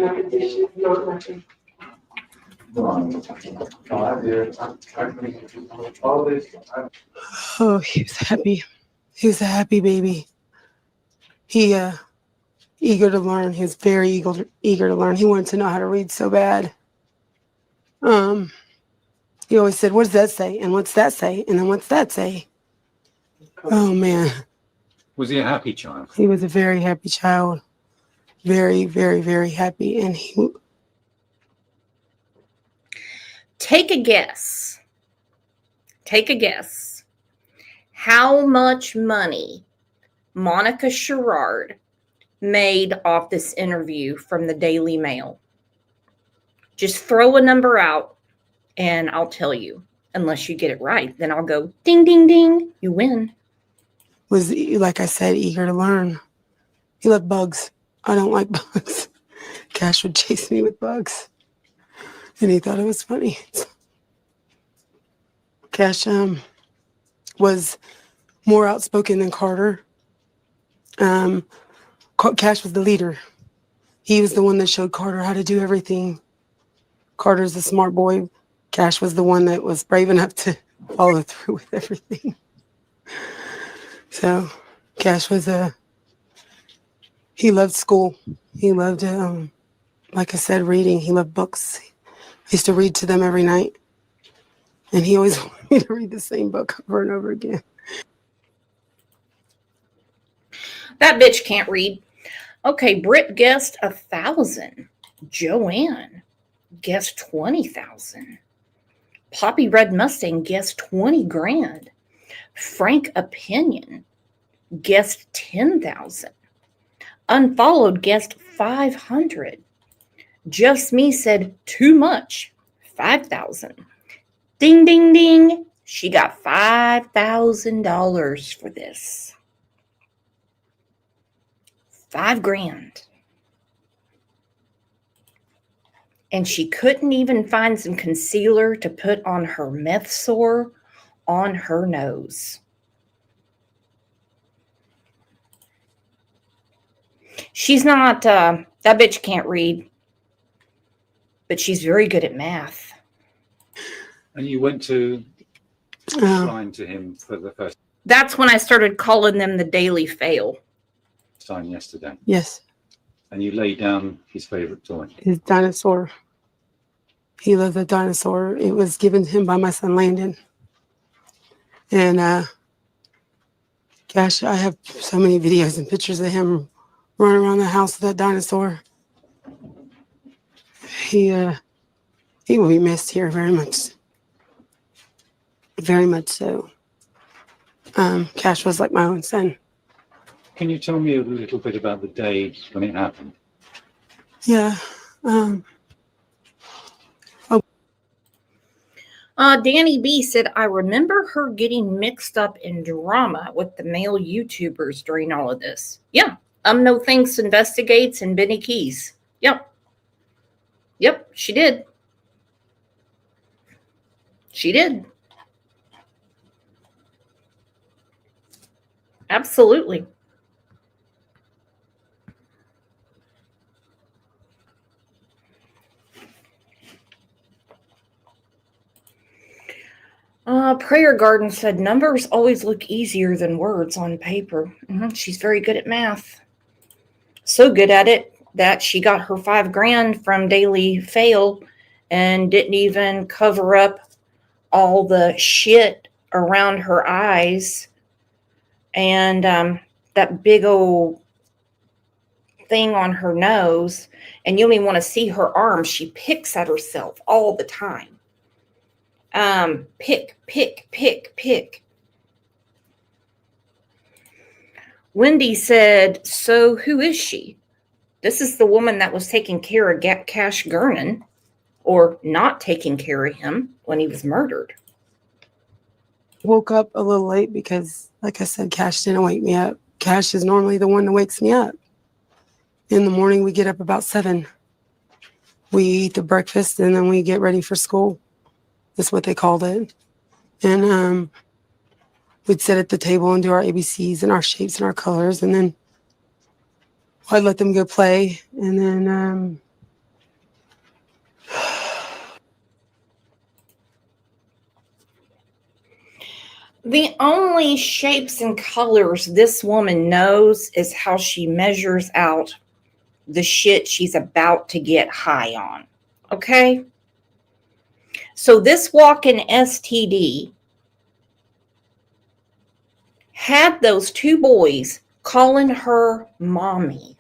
Oh, he was happy. He was a happy baby. He eager to learn. He was very eager to learn. He wanted to know how to read so bad. He always said, "What does that say? And what's that say? And then what's that say?" Oh man. Was he a happy child? He was a very happy child. Very, very, very happy. And he Take a guess. Take a guess. How much money Monica Sherrard made off this interview from the Daily Mail? Just throw a number out and I'll tell you. Unless you get it right, then I'll go ding, ding, ding. You win. was, like I said, eager to learn. He loved bugs. I don't like bugs. Cash would chase me with bugs. And he thought it was funny. Cash was more outspoken than Carter. Cash was the leader. He was the one that showed Carter how to do everything. Carter's a smart boy. Cash was the one that was brave enough to follow through with everything. So Cash was he loved school. He loved, like I said, reading. He loved books. I used to read to them every night. And he always wanted me to read the same book over and over again. That bitch can't read. Okay, Britt guessed 1,000. Joanne guessed 20,000. Poppy Red Mustang guessed 20 grand. Frank Opinion guessed 10,000. Unfollowed guessed 500. Just Me said too much, 5,000. Ding, ding, ding. She got $5,000 for this. 5 grand. And she couldn't even find some concealer to put on her meth sore on her nose. She's not, that bitch can't read, but she's very good at math. And you went to shrine to him for the first That's when I started calling them the Daily Fail. time yesterday. Yes. And you laid down his favorite toy. His dinosaur. He loved the dinosaur. It was given to him by my son Landon. And gosh, I have so many videos and pictures of him running around the house with that dinosaur. He will be missed here very much. Very much so. Cash was like my own son. Can you tell me a little bit about the day when it happened? Yeah. Danny B said, I remember her getting mixed up in drama with the male YouTubers during all of this. Yeah. No Thanks Investigates and Benny Keys. Yep. Yep, she did. She did. Absolutely. Prayer Garden said numbers always look easier than words on paper. She's very good at math. So good at it that she got her 5 grand from Daily Fail and didn't even cover up all the shit around her eyes and that big old thing on her nose, and you only want to see her arm. She picks at herself all the time. Pick, pick, pick, pick. Wendy said, so who is she? This is the woman that was taking care of Cash Gernon, or not taking care of him when he was murdered. Woke up a little late because, like I said, Cash didn't wake me up. Cash is normally the one that wakes me up. In the morning, we get up about 7. We eat the breakfast and then we get ready for school. That's what they called it. And we'd sit at the table and do our ABCs and our shapes and our colors. And then I'd let them go play. And then the only shapes and colors this woman knows is how she measures out the shit she's about to get high on. Okay? So this walking STD had those 2 boys calling her mommy.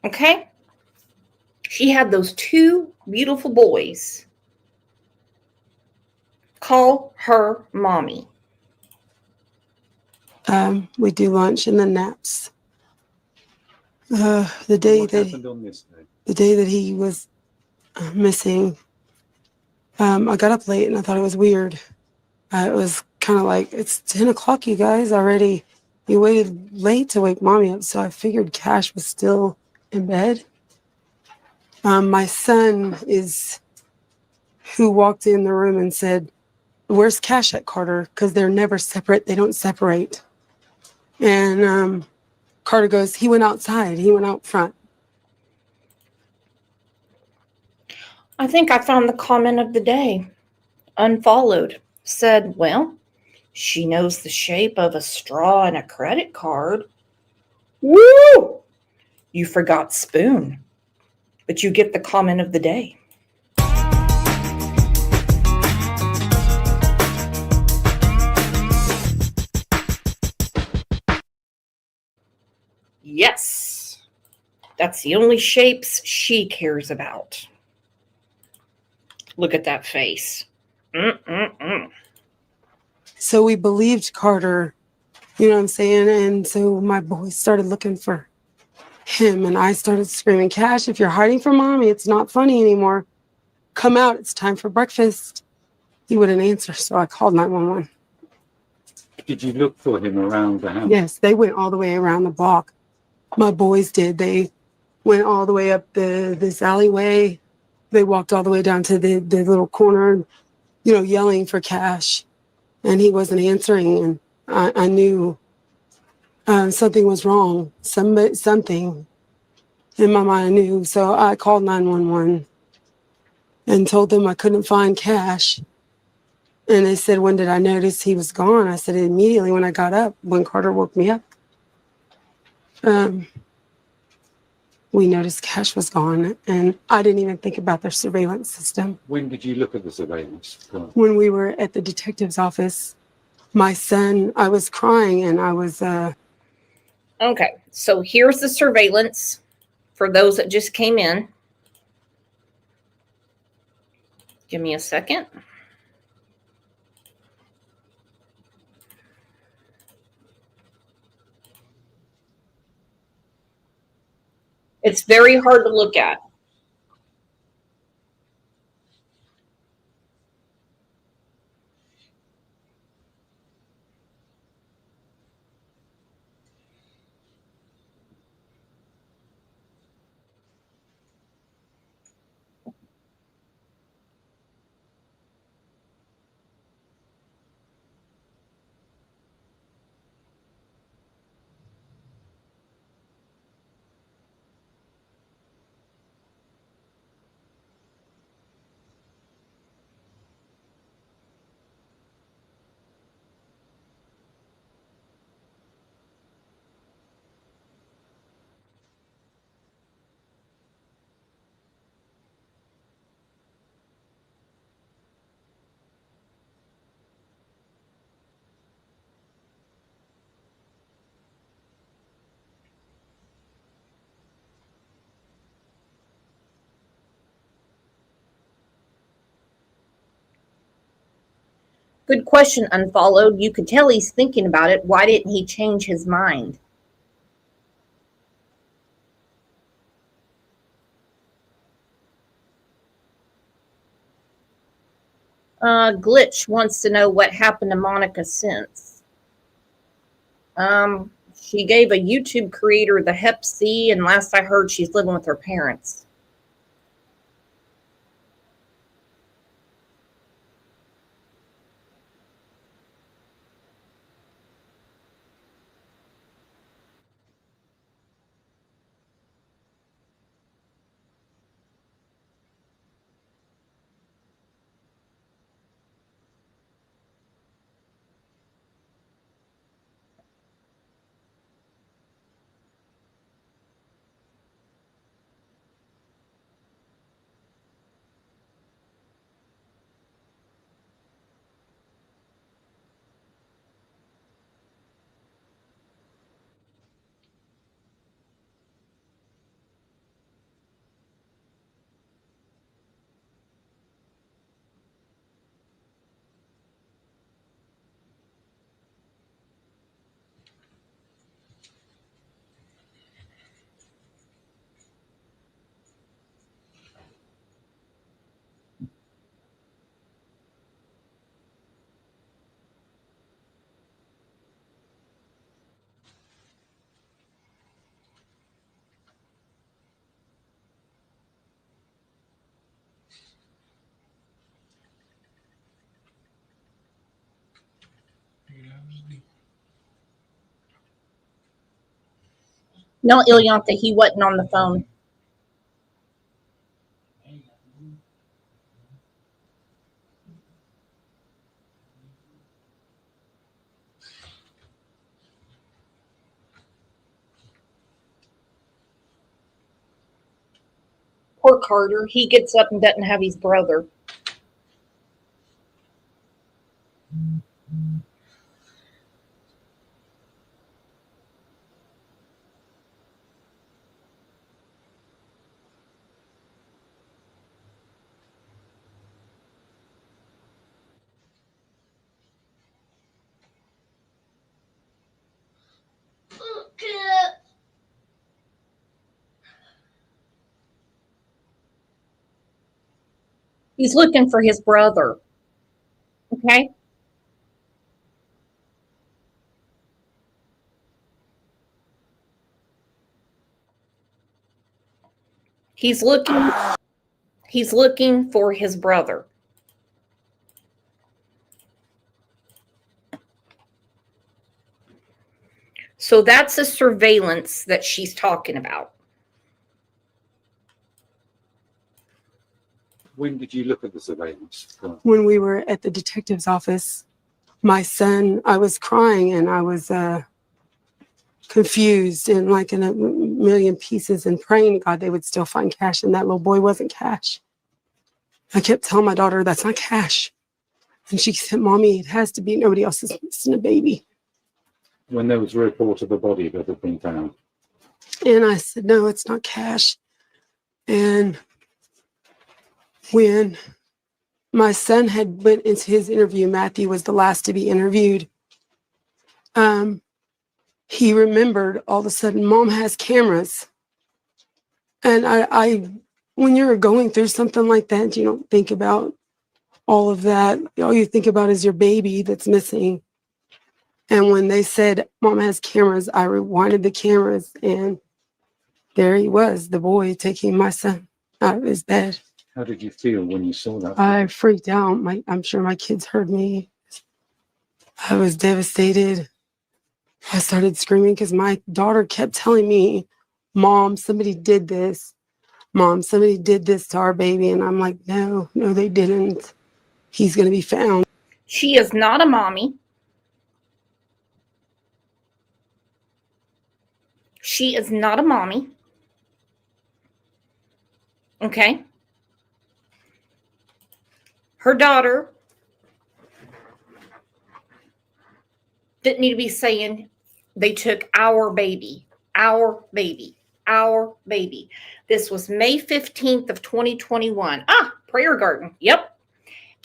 Okay? She had those 2 beautiful boys call her mommy. we do lunch and then naps. The day that he was missing, I got up late and I thought it was weird. It was kind of like, it's 10 o'clock, you guys already. You waited late to wake mommy up, so I figured Cash was still in bed. My son is who walked in the room and said, where's Cash at, Carter? Because they're never separate. They don't separate. And Carter goes, he went outside. He went out front. I think I found the comment of the day. Unfollowed. Said, well, she knows the shape of a straw and a credit card. Woo! You forgot spoon. But you get the comment of the day. Yes. That's the only shapes she cares about. Look at that face. So we believed Carter, you know what I'm saying? And so my boys started looking for him, and I started screaming, Cash, if you're hiding from mommy, it's not funny anymore. Come out, it's time for breakfast. He wouldn't answer, so I called 911. Did you look for him around the house? Yes, they went all the way around the block. My boys did. They went all the way up this alleyway. They walked all the way down to the little corner, you know, yelling for Cash. And he wasn't answering. And I knew something was wrong. Something in my mind I knew. So I called 911 and told them I couldn't find Cash. And they said, when did I notice he was gone? I said, immediately when I got up, when Carter woke me up. We noticed Cash was gone, and I didn't even think about their surveillance system. When did you look at the surveillance? When we were at the detective's office, my son, I was crying and I was... Okay, so here's the surveillance for those that just came in. Give me a second. It's very hard to look at. Good question, Unfollowed. You could tell he's thinking about it. Why didn't he change his mind? Glitch wants to know what happened to Monica since. She gave a YouTube creator the Hep C, and last I heard, she's living with her parents. No, Ilyantha, he wasn't on the phone. Poor Carter. He gets up and doesn't have his brother. He's looking for his brother. Okay? He's looking for his brother. So that's a surveillance that she's talking about. When did you look at the surveillance? When we were at the detective's office, my son, I was crying and I was confused and like in a million pieces and praying to God they would still find cash, and that little boy wasn't cash. I kept telling my daughter, that's not cash. And she said, Mommy, it has to be. Nobody else is missing a baby. When there was a report of a body that had been found. And I said, no, it's not cash. And when my son had went into his interview, Matthew was the last to be interviewed. He remembered all of a sudden, Mom has cameras. And I when you're going through something like that, you don't think about all of that. All you think about is your baby that's missing. And when they said, Mom has cameras, I rewinded the cameras and there he was, the boy taking my son out of his bed. How did you feel when you saw that? I freaked out. I'm sure my kids heard me. I was devastated. I started screaming because my daughter kept telling me, Mom, somebody did this. Mom, somebody did this to our baby. And I'm like, no, they didn't. He's going to be found. She is not a mommy. She is not a mommy. Okay? Her daughter didn't need to be saying they took our baby, our baby, our baby. This was May 15th of 2021. Prayer garden. Yep.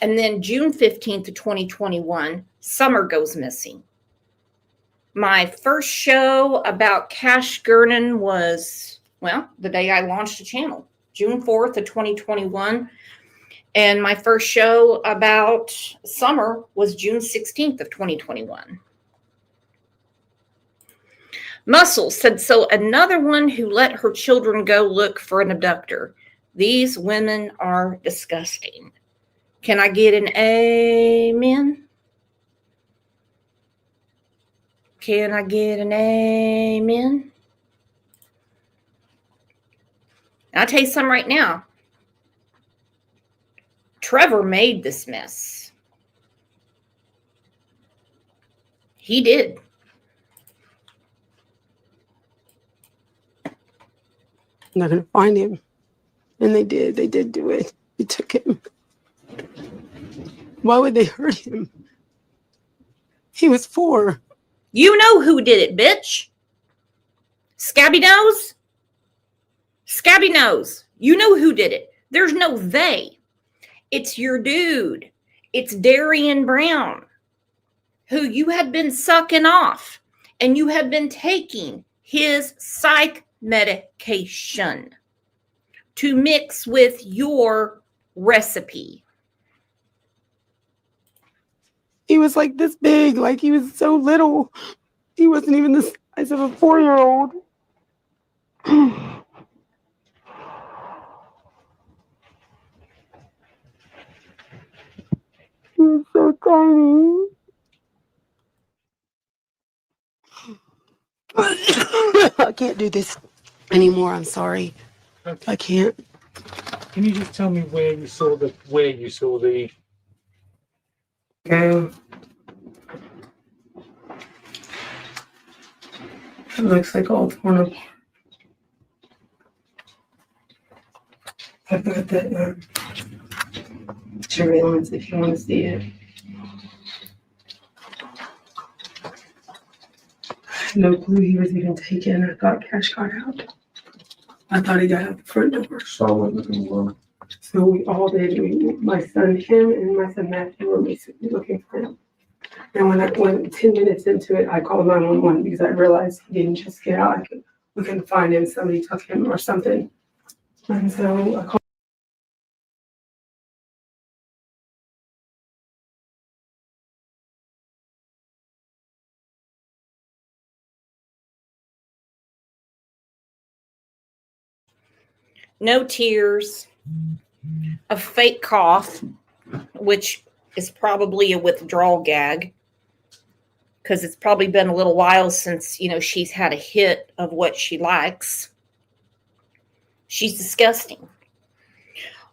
And then June 15th of 2021, Summer goes missing. My first show about Cash Gernon was, well, the day I launched the channel, June 4th of 2021. And my first show about Summer was June 16th of 2021. Muscle said, so another one who let her children go look for an abductor. These women are disgusting. Can I get an amen? Can I get an amen? I'll tell you something right now. Trevor made this mess. He did. I'm not going to find him. And they did. They did do it. They took him. Why would they hurt him? He was 4. You know who did it, bitch. Scabby Nose? Scabby Nose. You know who did it. There's no they. It's your dude. It's Darian Brown, who you have been sucking off, and you have been taking his psych medication to mix with your recipe. He was like this big, like he was so little. He wasn't even the size of a 4-year-old. He was so tiny. I can't do this anymore. I'm sorry. I can't. Can you just tell me where you saw the Okay. It looks like all torn apart. I've got that surveillance if you want to see it. No clue he was even taken. I thought Cash got out. I thought he got out the front door. So we all did. My son, him, and my son Matthew were basically looking for him. And when 10 minutes into it, I called 911 because I realized he didn't just get out. We couldn't find him. Somebody took him or something. And so I called. No tears, a fake cough, which is probably a withdrawal gag, because it's probably been a little while since, she's had a hit of what she likes. She's disgusting.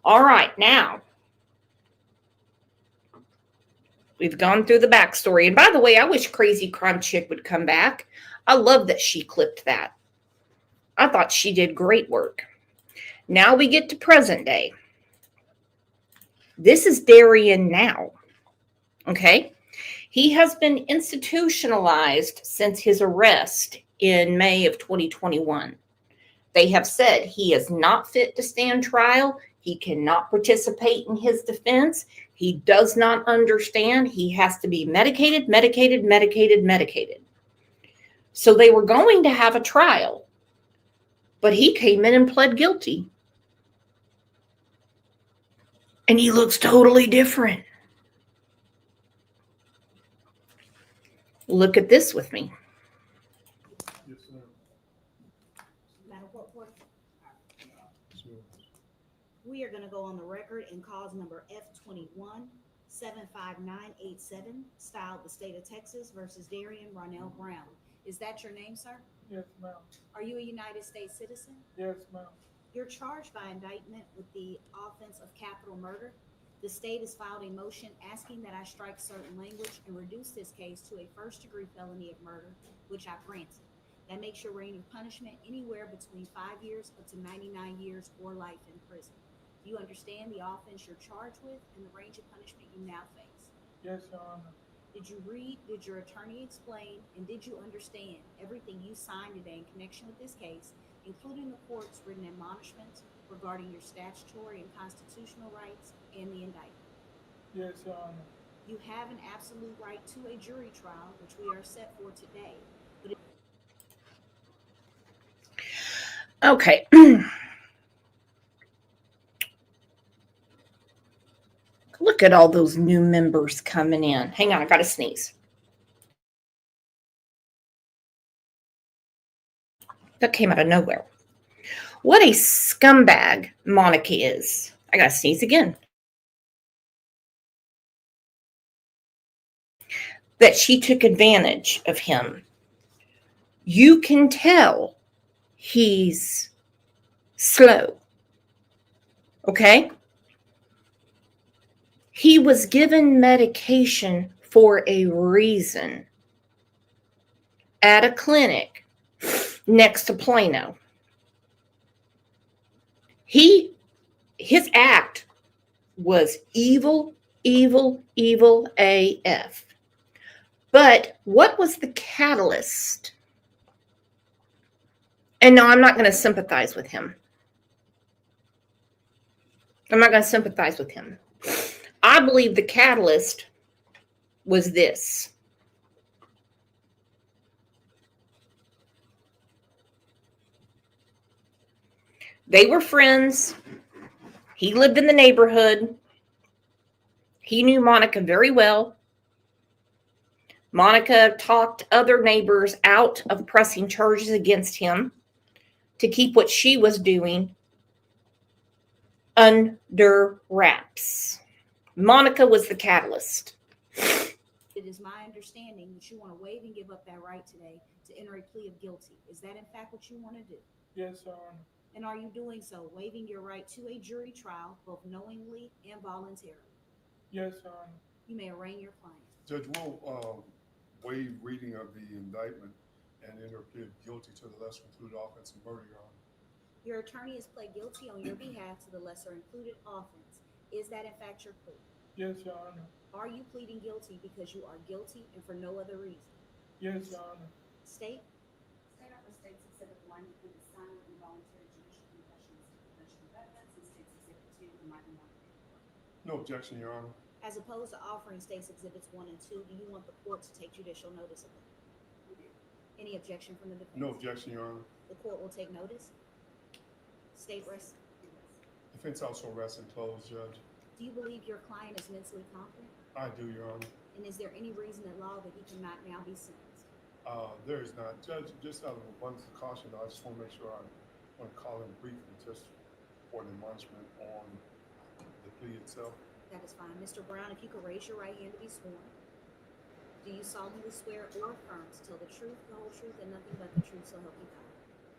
All right, now we've gone through the backstory. And by the way, I wish Crazy Crime Chick would come back. I love that she clipped that. I thought she did great work. Now we get to present day. This is Darian now. Okay? He has been institutionalized since his arrest in May of 2021. They have said he is not fit to stand trial. He cannot participate in his defense. He does not understand. He has to be medicated. So they were going to have a trial, but he came in and pled guilty. And he looks totally different. Look at this with me. We are going to go on the record in cause number F21 75987, styled the state of Texas versus Darian Ronell Brown. Is that your name, sir? Yes, ma'am. Are you a United States citizen? Yes, ma'am. You're charged by indictment with the offense of capital murder. The state has filed a motion asking that I strike certain language and reduce this case to a first-degree felony of murder, which I've granted. That makes your range of punishment anywhere between 5 years up to 99 years or life in prison. Do you understand the offense you're charged with and the range of punishment you now face? Yes, Your Honor. Did you read, did your attorney explain, and did you understand everything you signed today in connection with this case, including the court's written admonishments regarding your statutory and constitutional rights and the indictment? Yes, Your Honor. You have an absolute right to a jury trial, which we are set for today. But Okay. Look at all those new members coming in. Hang on, I got to sneeze. That came out of nowhere. What a scumbag Monica is. I got to sneeze again. That she took advantage of him. You can tell he's slow. Okay? He was given medication for a reason at a clinic next to Plano. His act was evil, evil, evil AF. But what was the catalyst? And no, I'm not going to sympathize with him. I'm not going to sympathize with him. I believe the catalyst was this. They were friends. He lived in the neighborhood. He knew Monica very well. Monica talked other neighbors out of pressing charges against him to keep what she was doing under wraps. Monica was the catalyst. it is my understanding that you want to waive and give up that right today to enter a plea of guilty. Is that in fact what you want to do? Yes, Your Honor. And are you doing so, waiving your right to a jury trial, both knowingly and voluntarily? Yes, Your Honor. You may arraign your client. Judge, we'll waive reading of the indictment and enter a plea of guilty to the lesser included offense of murder, Your Honor. Your attorney has pled guilty on your behalf to the lesser included offense. Is that in fact your plea? Yes, Your Honor. Are you pleading guilty because you are guilty and for no other reason? Yes, Your Honor. State? State Upper States Exhibit 1 include the silent and voluntary judicial confessions to prevention of evidence, and States Exhibit 2 and might be not be No objection, Your Honor. As opposed to offering States Exhibits 1 and 2, do you want the court to take judicial notice of them? Any objection from the defense? No objection, Your Honor. The court will take notice. State rest. Defense also rests and closed, Judge. Do you believe your client is mentally competent? I do, Your Honor. And is there any reason at law that he cannot now be sentenced? There is not. Judge, just out of abundance of caution, though, I just want to make sure I want to call him briefly just for an admonishment on the plea itself. That is fine. Mr. Brown, if you could raise your right hand to be sworn. Do you solemnly swear or affirm to tell the truth, the whole truth, and nothing but the truth, so help you God?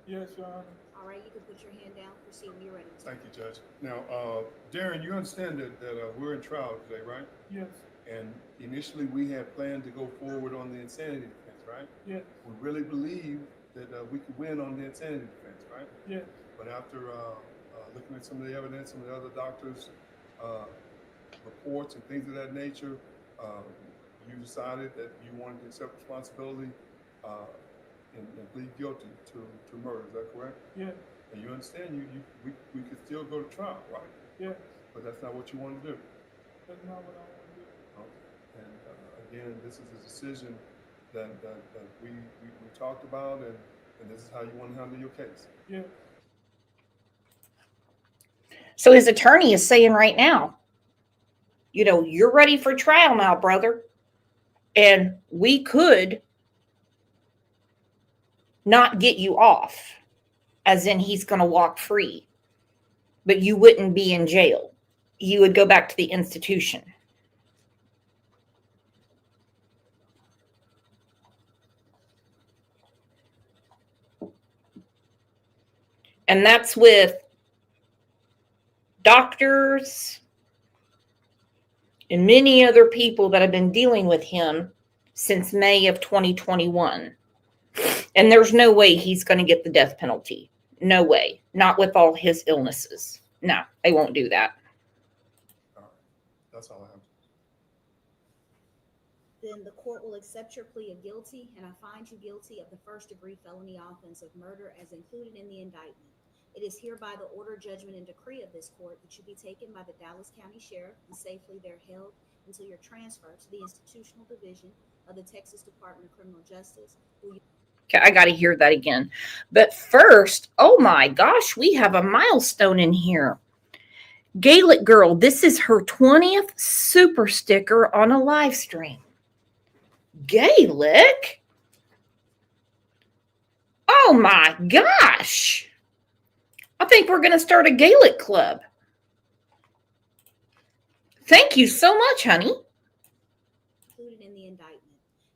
Yes, Your Honor. All right, you can put your hand down. Proceed when you're ready. Thank you, Judge. Now, Darren, you understand that we're in trial today, right? Yes. And initially, we had planned to go forward on the insanity defense, right? Yes. We really believed that we could win on the insanity defense, right? Yes. But after looking at some of the evidence, some of the other doctors' reports and things of that nature, you decided that you wanted to accept responsibility and plead guilty to murder. Is that correct? Yes. And you understand we could still go to trial, right? Yes. But that's not what you want to do. That's not what I want to do. Okay. And again, this is a decision that we talked about, and this is how you want to handle your case. Yeah. So his attorney is saying right now, you know, you're ready for trial now, brother. And we could not get you off, as in he's going to walk free, but you wouldn't be in jail. You would go back to the institution. And that's with doctors and many other people that have been dealing with him since May of 2021. And there's no way he's going to get the death penalty. No way. Not with all his illnesses. No, they won't do that. All right. That's all I have. Then the court will accept your plea of guilty, and I find you guilty of the first-degree felony offense of murder as included in the indictment. It is hereby the order, judgment, and decree of this court that you be taken by the Dallas County Sheriff and safely there held until your transfer to the Institutional Division of the Texas Department of Criminal Justice. Okay, I got to hear that again. But first, oh my gosh, we have a milestone in here. Gaelic Girl, this is her 20th super sticker on a live stream. Gaelic? Oh my gosh. I think we're going to start a Gaelic club. Thank you so much, honey. Included in the indictment.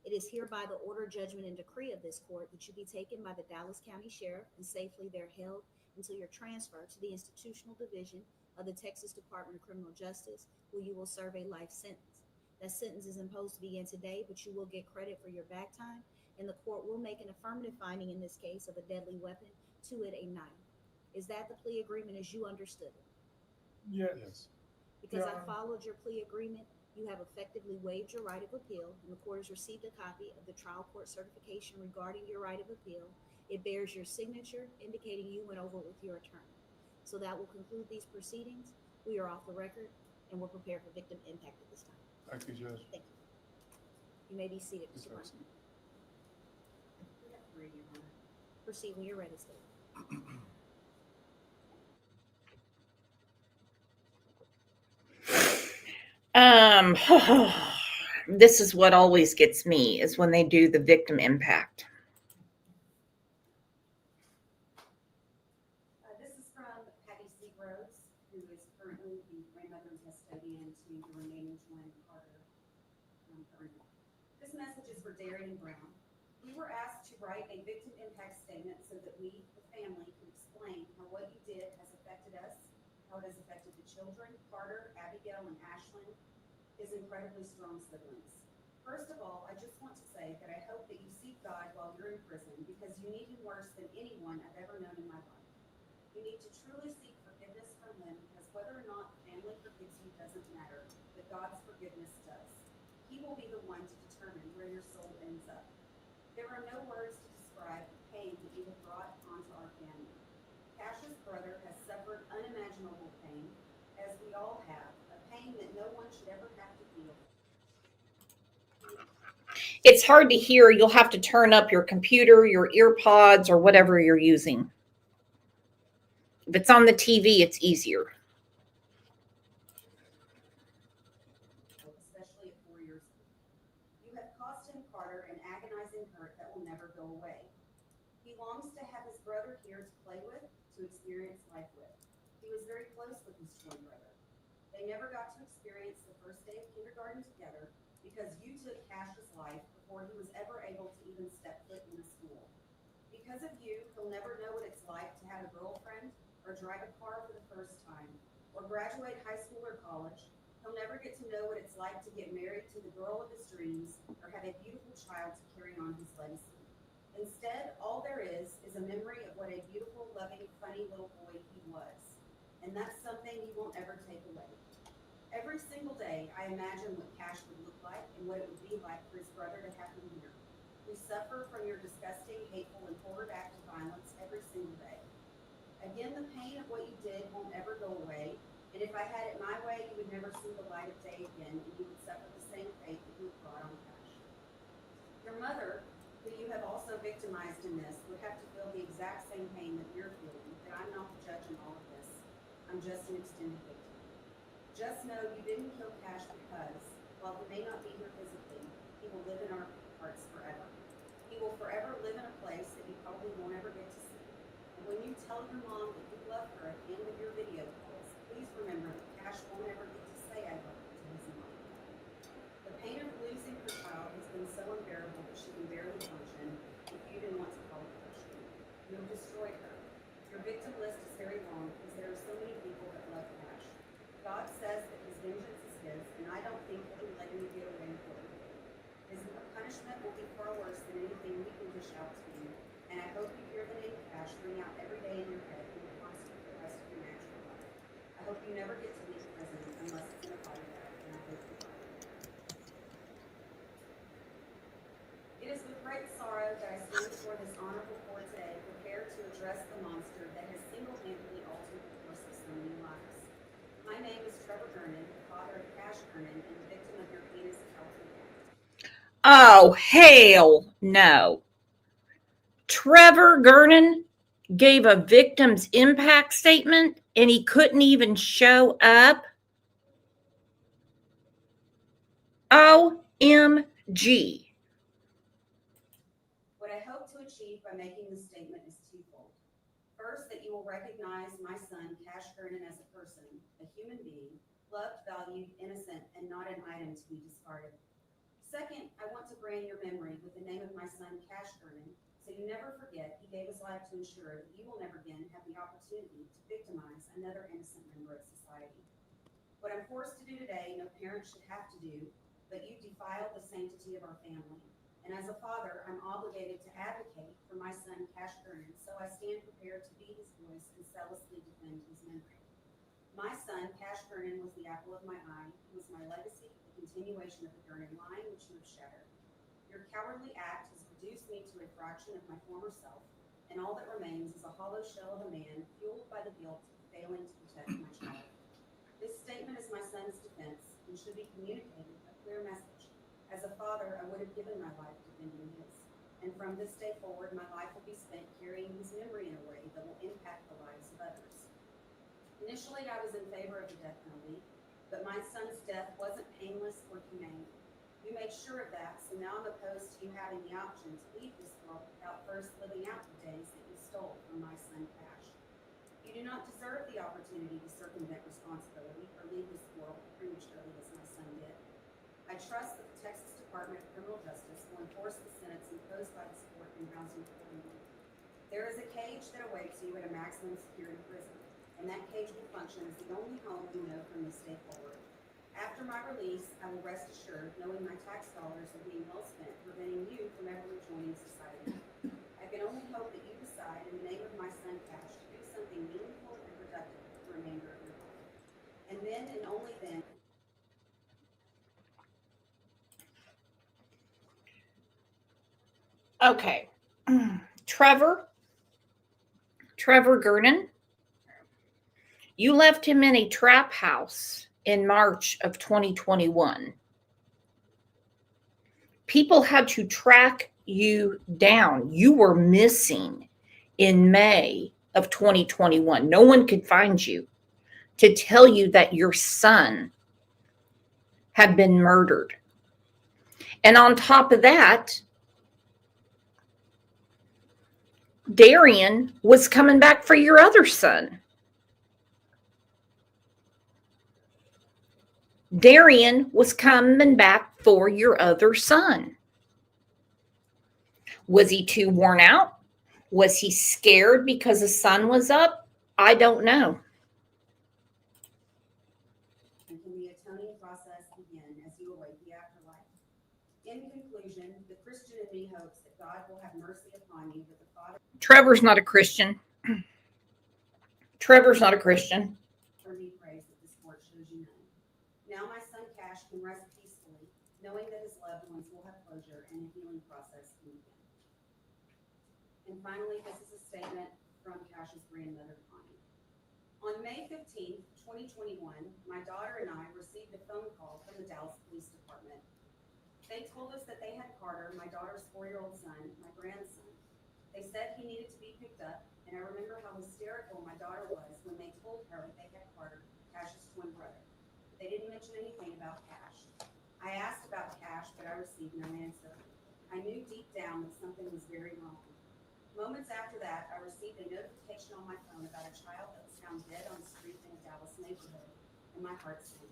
It is hereby the order, judgment, and decree of this court that you be taken by the Dallas County Sheriff and safely there held until your transfer to the Institutional Division of the Texas Department of Criminal Justice, where you will serve a life sentence. That sentence is imposed to begin today, but you will get credit for your back time, and the court will make an affirmative finding in this case of a deadly weapon, to it a knife. Is that the plea agreement as you understood it? Yes. Because Yeah. I followed your plea agreement, you have effectively waived your right of appeal, and the court has received a copy of the trial court certification regarding your right of appeal. It bears your signature, indicating you went over it with your attorney. So that will conclude these proceedings. We are off the record, and we're prepared for victim impact at this time. Thank you, Judge. Thank you. You may be seated, Yes, Mr. sir. Brown. Proceed when you're ready, sir. This is what always gets me, is when they do the victim impact. This is from Patty Seagroves, who is currently the grandmother and custodian to the remaining twin Carter. This message is for Darian Brown. We were asked to write a victim impact statement so that we, the family, could explain how what you did has affected us, how it has affected the children, Carter, Abigail, and Ashlyn, his incredibly strong siblings. First of all, I just want to say that I hope that you seek God while you're in prison, because you need him worse than anyone I've ever known in my life. You need to truly seek forgiveness from him, because whether or not family forgives you doesn't matter, but God's forgiveness does. He will be the one to determine where your soul ends up. There are no words to describe the pain that you have brought onto our family. Cash's brother has suffered unimaginable pain, as we all have, a pain that no one should ever have to feel. It's hard to hear. You'll have to turn up your computer, your ear pods, or whatever you're using. If it's on the TV, it's easier. Especially at 4 years old. You have caused him, Carter, an agonizing hurt that will never go away. He longs to have his brother here to play with, to experience life with. He was very close with his twin brother. They never got to experience the first day of kindergarten together because you took Cash's life before he was ever able to even step foot in the school. Because of you, he'll never know what it's like to have a girlfriend, or drive a car for the first time, or graduate high school or college. He'll never get to know what it's like to get married to the girl of his dreams, or have a beautiful child to carry on his legacy. Instead, all there is a memory of what a beautiful, loving, funny little boy he was. And that's something you won't ever take away. Every single day, I imagine what Cash would look like and what it would be like for his brother to have him here. We suffer from your disgusting, hateful, and forward act of violence every single day. Again, the pain of what you did won't ever go away, and if I had it my way, you would never see the light of day again, and you would suffer the same fate that you have brought on Cash. Your mother, who you have also victimized in this, would have to feel the exact same pain that you're feeling, but I'm not the judge in all of this. I'm just an extended victim. Just know you didn't kill Cash because, while he may not be here physically, he will live in our hearts forever. He will forever live in a place that you probably won't ever get to see. And when you tell your mom that you love her at the end of your video calls, please remember that Cash won't ever get to say I love her to his mom. The pain of losing her child has been so unbearable that she can barely function, if you didn't want to call it crushing. You have destroyed her. Your victim list is very long because there are so many people that love Cash. God says that his vengeance is his, and I don't think that he'll let you get away with what he did. His punishment will be far worse than anything we can dish out to you, and I hope you hear the name Cash ring out every day in your head and you're constant for the rest of your natural life. I hope you never get to leave prison unless it's in a body bag, and I hope you find it. It is with great sorrow that I stand before this honorable court today, prepared to address the monster that has single-handedly altered the course of so many lives. My name is Gernon, the father of Cash Gernon and the victim of Oh, hell no. Trevor Gernon gave a victim's impact statement and he couldn't even show up. OMG. What I hope to achieve by making this statement is twofold. First, that you will recognize my son, Cash Gernon, as a person, a human being, loved, valued, innocent, and not an item to be discarded. Second, I want to brand your memory with the name of my son, Cash Gernon, so you never forget he gave his life to ensure that you will never again have the opportunity to victimize another innocent member of society. What I'm forced to do today, no parent should have to do, but you defiled the sanctity of our family. And as a father, I'm obligated to advocate for my son, Cash Gernon, so I stand prepared to be his voice and zealously defend his memory. My son, Cash Gernon, was the apple of my eye. He was my legacy, the continuation of the Gernon line, which you have shattered. Your cowardly act has reduced me to a fraction of my former self, and all that remains is a hollow shell of a man fueled by the guilt of failing to protect my child. This statement is my son's defense and should be communicated a clear message. As a father, I would have given my life defending his, and from this day forward, my life will be spent carrying his memory in a way that will impact the lives of others. Initially, I was in favor of the death penalty, but my son's death wasn't painless or humane. You made sure of that, so now I'm opposed to you having the option to leave this world without first living out the days that you stole from my son Cash. You do not deserve the opportunity to circumvent responsibility or leave this world prematurely as my son did. I trust that the Texas Department of Criminal Justice will enforce the sentence imposed by this court in housing accordingly. There is a cage that awaits you at a maximum security prison, and that cage will function as the only home you know from this day forward. After my release, I will rest assured knowing my tax dollars are being well spent preventing you from ever rejoining society. I can only hope that you decide in the name of my son Cash to do something meaningful and productive for the remainder of your life. And then and only then. Okay. Trevor Gernon, you left him in a trap house in March of 2021. People had to track you down. You were missing in May of 2021. No one could find you to tell you that your son had been murdered. And on top of that, Darian was coming back for your other son. Darian was coming back for your other son. Was he too worn out? Was he scared because the sun was up? I don't know. And can the atoning process begin as you await the afterlife? In conclusion, the Christian in me hopes that God will have mercy upon you with the Father. Trevor's not a Christian. Trevor's not a Christian. For me, praise that this court shows you none. Now my son Cash can rest peacefully, knowing that his loved ones will have closure and the healing process can begin. And finally, this is a statement from Cash's grandmother, Connie. On May 15th, 2021, my daughter and I received a phone call from the Dallas Police Department. They told us that they had Carter, my daughter's 4-year-old son, my grandson. They said he needed to be picked up, and I remember how hysterical my daughter was when they told her that they had Carter, Cash's twin brother. They didn't mention anything about Cash. I asked about Cash, but I received no answer. I knew deep down that something was very wrong. Moments after that, I received a notification on my phone about a child that was found dead on the street in a Dallas neighborhood, and my heart sank.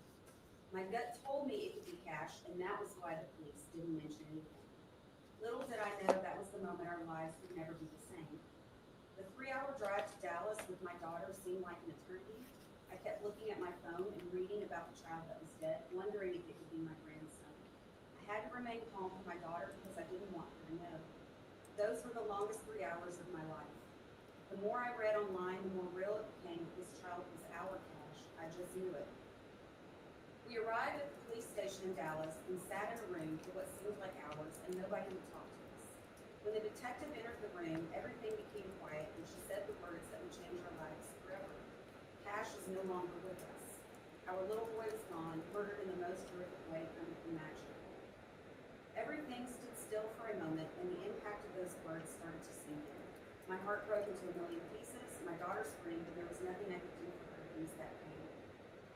My gut told me it could be Cash, and that was why the police didn't mention anything. Little did I know that was the moment our lives would never be the same. The 3-hour drive to Dallas with my daughter seemed like an eternity. I kept looking at my phone and reading about the child that was dead, wondering if it could be my grandson. I had to remain calm for my daughter because I didn't want her to know. Those were the longest 3 hours of my life. The more I read online, the more real it became that this child was our Cash. I just knew it. We arrived at the police station in Dallas and sat in a room for what seemed like hours, and nobody would talk to us. When the detective entered the room, everything became quiet, and she said the words that would change our lives forever. Cash is no longer with us. Our little boy is gone, murdered in the most horrific way imaginable. Everything for a moment, and the impact of those words started to sink in. My heart broke into a million pieces. My daughter screamed, and there was nothing I could do for her to ease that pain.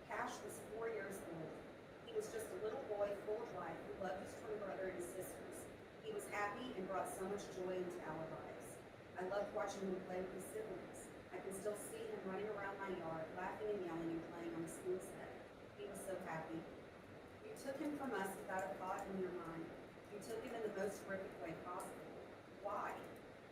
Cash was 4 years old. He was just a little boy full of life who loved his twin brother and his sisters. He was happy and brought so much joy into our lives. I loved watching him play with his siblings. I can still see him running around my yard, laughing and yelling and playing on the school set. He was so happy. You took him from us without a thought in your mind. You took him in the most horrific way possible. Why?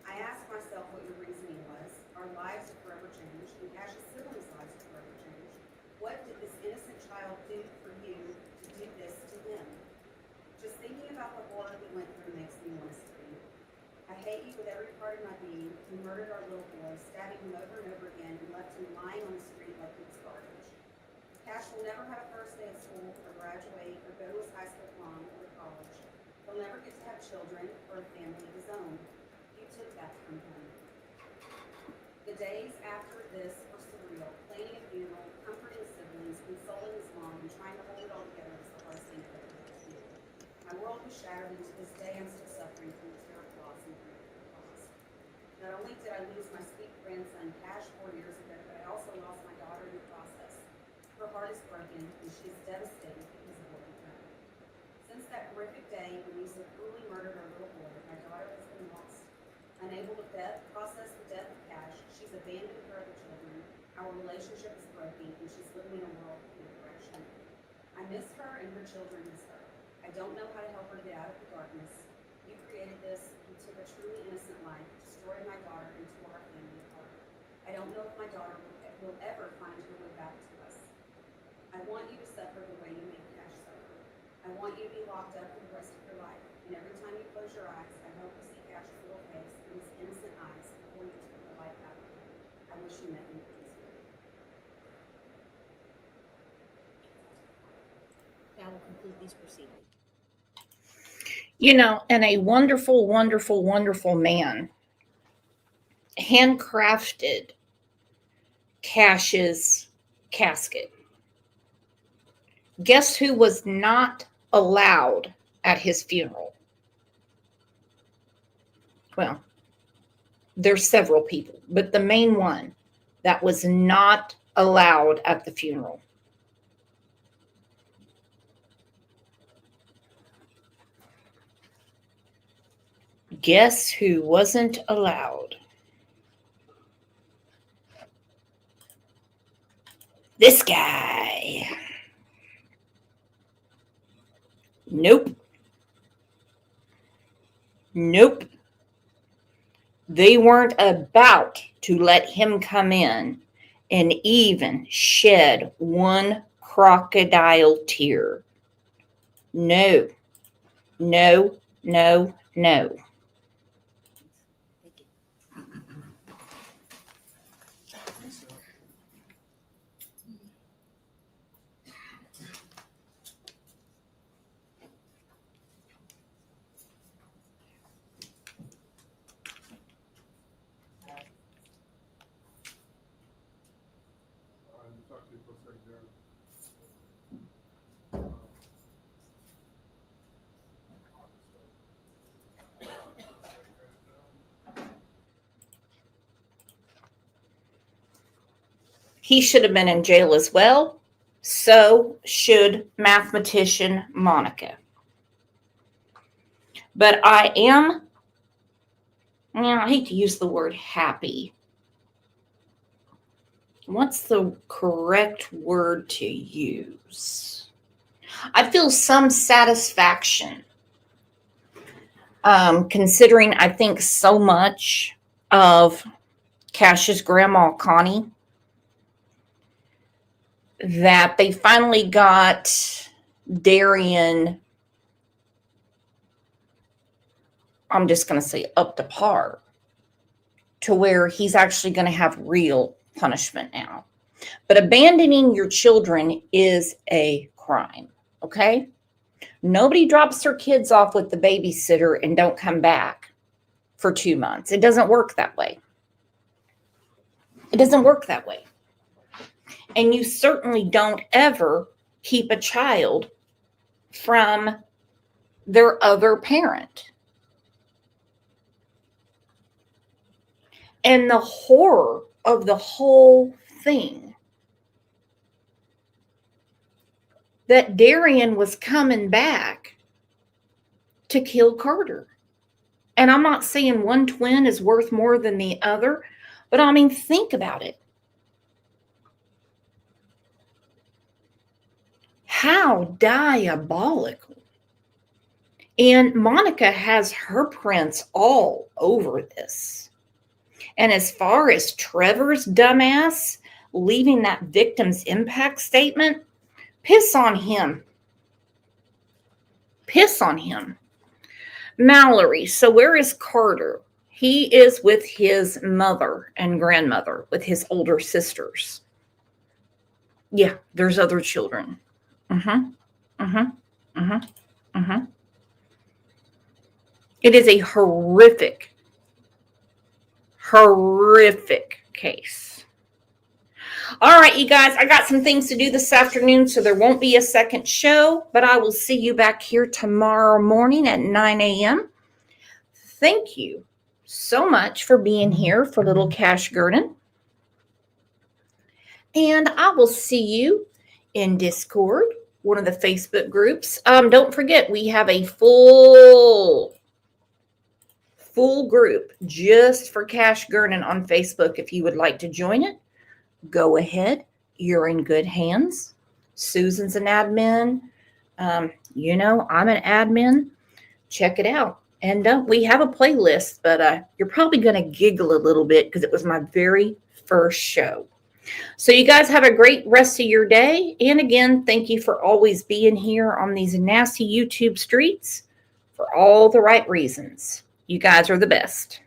I asked myself what your reasoning was. Our lives have forever changed, and Cash's siblings' lives have forever changed. What did this innocent child do for you to do this to him? Just thinking about the horror he went through makes me want to scream. I hate you with every part of my being. You murdered our little boy, stabbing him over and over again, and left him lying on the street like he was garbage. Cash will never have a first day of school, or graduate, or go to his high school prom, or college. He'll never get to have children or a family of his own. You took that from him. The days after this were surreal. Planning a funeral, comforting siblings, consoling his mom, and trying to hold it all together was the hardest thing I've ever had to do. My world was shattered, and to this day I'm still suffering from the terrible loss and grief it caused. Not only did I lose my sweet grandson Cash 4 years ago, but I also lost my daughter in the process. Her heart is broken, and she is devastated because of what we've done. Since that horrific day when you so cruelly murdered our little boy, my daughter has been lost. Unable to process the death of Cash, she's abandoned her other children. Our relationship is broken, and she's living in a world of depression. I miss her, and her children miss her. I don't know how to help her get out of the darkness. You created this. You took a truly innocent life, destroyed my daughter, and tore our family apart. I don't know if my daughter will ever find her way back to us. I want you to suffer the way you made Cash suffer. I want you to be locked up for the rest of your life, and every time you close your eyes, I hope you see Cash's little face and his innocent eyes before you took the life out of him. I wish you met me peacefully. That will conclude these proceedings. You know, and a wonderful, wonderful, wonderful man handcrafted Cash's casket. Guess who was not allowed at his funeral? Well, there's several people, but the main one that was not allowed at the funeral. Guess who wasn't allowed? This guy. Nope. Nope. They weren't about to let him come in and even shed one crocodile tear. No. No, no, no. Talk to you for a second, Gernon. He should have been in jail as well. So should mathematician Monica. But I am, I hate to use the word happy. What's the correct word to use? I feel some satisfaction, considering I think so much of Cash's grandma, Connie, that they finally got Darian, I'm just going to say up to par, to where he's actually going to have real punishment now. But abandoning your children is a crime, okay? Nobody drops their kids off with the babysitter and don't come back for 2 months. It doesn't work that way. It doesn't work that way. And you certainly don't ever keep a child from their other parent. And the horror of the whole thing, that Darian was coming back to kill Carter. And I'm not saying one twin is worth more than the other, but I mean, think about it. How diabolical. And Monica has her prints all over this. And as far as Trevor's dumbass leaving that victim's impact statement, piss on him. Piss on him. Mallory, so where is Carter? He is with his mother and grandmother, with his older sisters. Yeah, there's other children. It is a horrific case. All right, you guys, I got some things to do this afternoon, so there won't be a second show, but I will see you back here tomorrow morning at 9 a.m. Thank you so much for being here for Little Cash Gernon. And I will see you in Discord, one of the Facebook groups. Don't forget, we have a full group just for Cash Gernon on Facebook. If you would like to join it, go ahead. You're in good hands. Susan's an admin. I'm an admin. Check it out. And we have a playlist, but you're probably going to giggle a little bit because it was my very first show. So you guys have a great rest of your day. And again, thank you for always being here on these nasty YouTube streets for all the right reasons. You guys are the best.